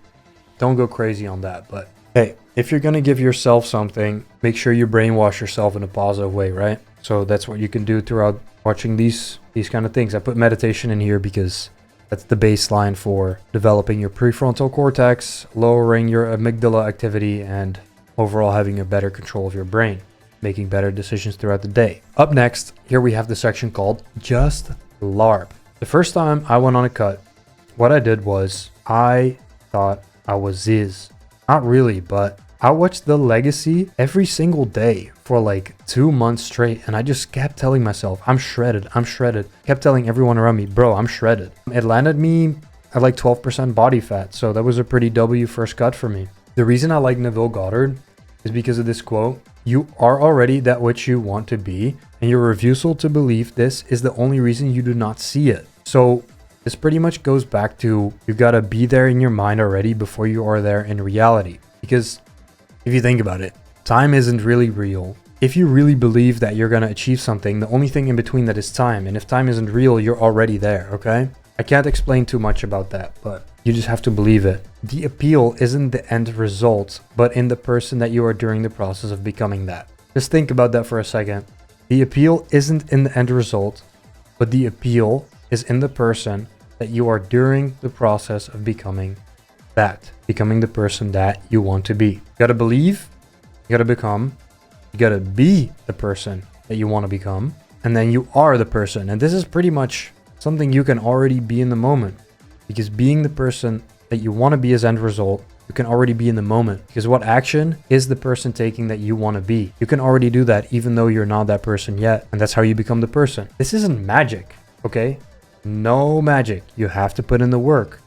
don't go crazy on that. But hey, if you're going to give yourself something, make sure you brainwash yourself in a positive way, right? So that's what you can do throughout watching these kind of things. I put meditation in here because that's the baseline for developing your prefrontal cortex, lowering your amygdala activity, and overall having a better control of your brain, making better decisions throughout the day. Up next, here we have the section called Just LARP. The first time I went on a cut, what I did was I thought I was Ziz. Not really, but I watched The Legacy every single day for like 2 months straight, and I just kept telling myself, I'm shredded, I'm shredded. Kept telling everyone around me, bro, I'm shredded. It landed me at like 12% body fat, so that was a pretty W first cut for me. The reason I like Neville Goddard is because of this quote: you are already that which you want to be, and your refusal to believe this is the only reason you do not see it. So this pretty much goes back to, you gotta be there in your mind already before you are there in reality. Because if you think about it, time isn't really real. If you really believe that you're gonna achieve something, the only thing in between that is time. And if time isn't real, you're already there, okay? I can't explain too much about that, but you just have to believe it. The appeal isn't the end result, but in the person that you are during the process of becoming that. Just think about that for a second. The appeal isn't in the end result, but the appeal is in the person that you are during the process of becoming that. Becoming the person that you want to be. You gotta believe, you gotta become, you gotta be the person that you want to become, and then you are the person. And this is pretty much something you can already be in the moment, because being the person that you want to be as end result, you can already be in the moment, because what action is the person taking that you want to be? You can already do that even though you're not that person yet, and that's how you become the person. This isn't magic, okay? No magic. You have to put in the work.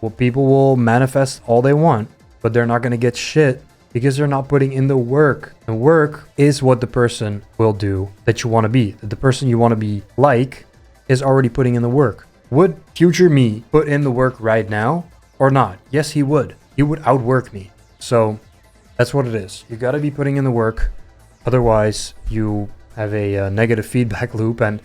Well, people will manifest all they want, but they're not going to get shit because they're not putting in the work. The work is what the person will do that you want to be. That the person you want to be like is already putting in the work. Would future me put in the work right now or not? Yes, he would. He would outwork me. So that's what it is. You got to be putting in the work. Otherwise, you have a negative feedback loop and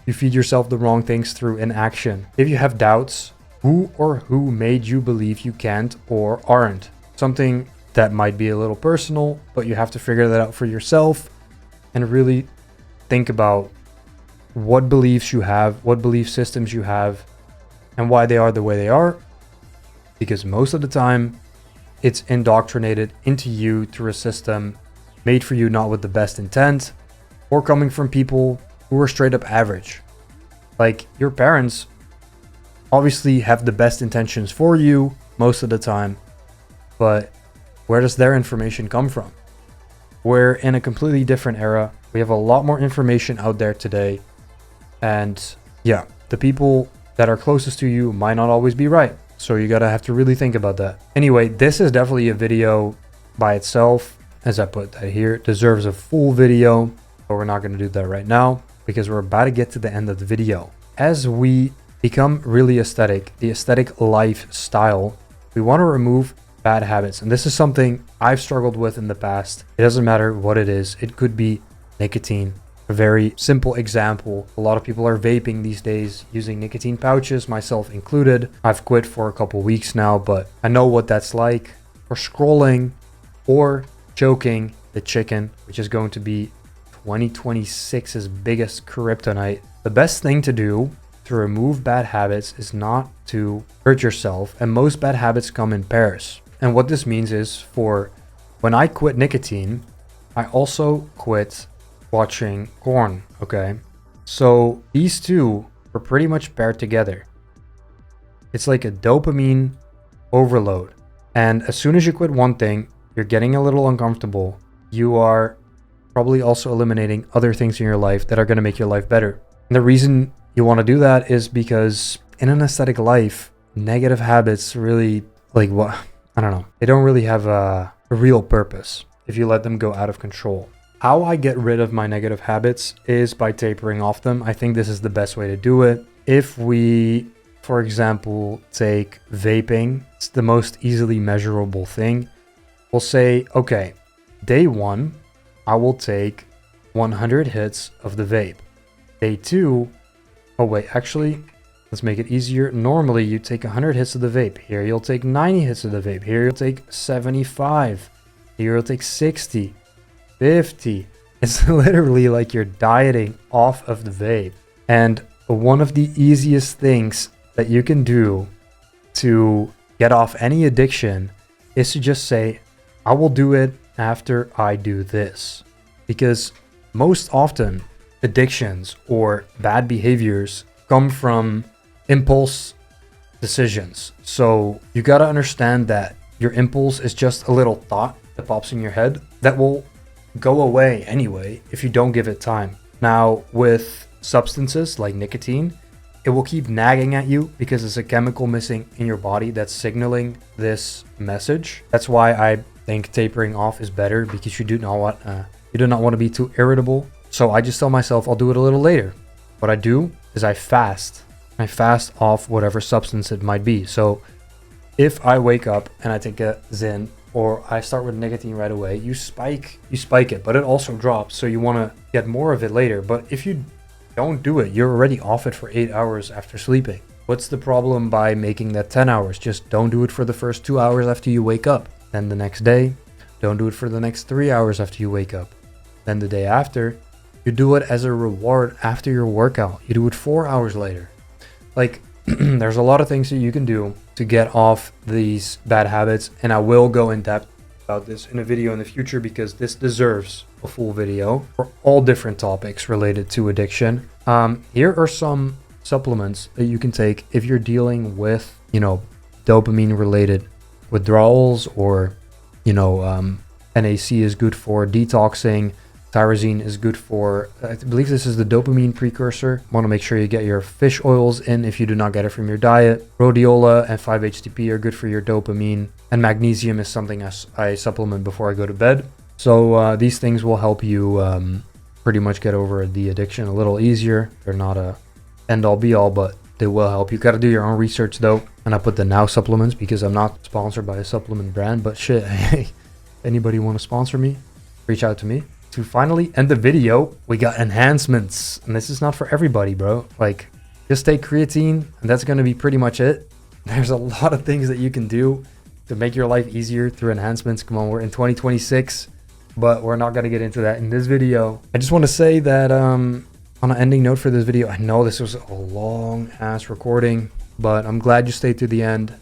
you feed yourself the wrong things through inaction. If you have doubts, who or who made you believe you can't or aren't? Something that might be a little personal, but you have to figure that out for yourself and really think about what beliefs you have, what belief systems you have, and why they are the way they are. Because most of the time, it's indoctrinated into you through a system made for you not with the best intent, or coming from people who are straight up average. Like, your parents obviously have the best intentions for you most of the time, but where does their information come from? We're in a completely different era. We have a lot more information out there today. And yeah, the people that are closest to you might not always be right. So you gotta have to really think about that. Anyway, this is definitely a video by itself. As I put that here, it deserves a full video, but we're not gonna do that right now because we're about to get to the end of the video. As we become really aesthetic, the aesthetic lifestyle, we want to remove bad habits. And this is something I've struggled with in the past. It doesn't matter what it is. It could be nicotine. A very simple example. A lot of people are vaping these days using nicotine pouches, myself included. I've quit for a couple weeks now, but I know what that's like. Or scrolling or choking the chicken, which is going to be 2026's biggest kryptonite. The best thing to do to remove bad habits is not to hurt yourself, and most bad habits come in pairs. And what this means is, for when I quit nicotine, I also quit watching porn, okay? So these two are pretty much paired together. It's like a dopamine overload. And as soon as you quit one thing, you're getting a little uncomfortable. You are probably also eliminating other things in your life that are going to make your life better. And the reason you want to do that is because in an aesthetic life, negative habits really, like, what? I don't know. They don't really have a real purpose if you let them go out of control. How I get rid of my negative habits is by tapering off them. I think this is the best way to do it. If we, for example, take vaping, it's the most easily measurable thing. We'll say, okay, day 1, I will take 100 hits of the vape. Day 2, oh wait, actually, let's make it easier. Normally, you take 100 hits of the vape. Here, you'll take 90 hits of the vape. Here, you'll take 75. Here, you'll take 60, 50. It's literally like you're dieting off of the vape. And one of the easiest things that you can do to get off any addiction is to just say, I will do it after I do this. Because most often, addictions or bad behaviors come from impulse decisions. So you got to understand that your impulse is just a little thought that pops in your head that will go away anyway if you don't give it time. Now, with substances like nicotine, it will keep nagging at you because it's a chemical missing in your body that's signaling this message. That's why I think tapering off is better, because you do not want to be too irritable. So I just tell myself I'll do it a little later. What I do is I fast. I fast off whatever substance it might be. So if I wake up and I take a Zyn, or I start with nicotine right away, you spike it, but it also drops. So you want to get more of it later. But if you don't do it, you're already off it for 8 hours after sleeping. What's the problem by making that 10 hours? Just don't do it for the first 2 hours after you wake up. Then the next day, don't do it for the next 3 hours after you wake up. Then the day after, you do it as a reward after your workout. You do it 4 hours later. Like, there's a lot of things that you can do to get off these bad habits, and I will go in depth about this in a video in the future, because this deserves a full video for all different topics related to addiction. Here are some supplements that you can take if you're dealing with, dopamine related withdrawals, or, NAC is good for detoxing. Tyrosine is good for, I believe this is the dopamine precursor. Want to make sure you get your fish oils in if you do not get it from your diet. Rhodiola and 5-HTP are good for your dopamine. And magnesium is something I supplement before I go to bed. So these things will help you pretty much get over the addiction a little easier. They're not a end all be all, but they will help. You got to do your own research though. And I put the Now supplements because I'm not sponsored by a supplement brand, but shit, hey, anybody want to sponsor me? Reach out to me. To finally end the video, we got enhancements, and this is not for everybody, bro. Like, just take creatine and that's going to be pretty much it. There's a lot of things that you can do to make your life easier through enhancements. Come on, we're in 2026, but we're not going to get into that in this video. I just want to say that on an ending note for this video, I know this was a long ass recording, but I'm glad you stayed to the end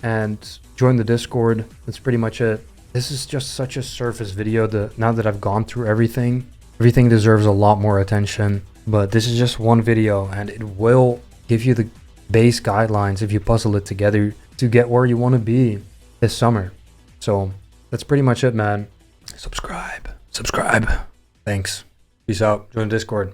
and join the Discord. That's pretty much it. This is just such a surface video. Now that I've gone through everything Everything deserves a lot more attention, but this is just one video and it will give you the base guidelines if you puzzle it together to get where you want to be this summer. So that's pretty much it, man. Subscribe. Thanks. Peace out. Join Discord.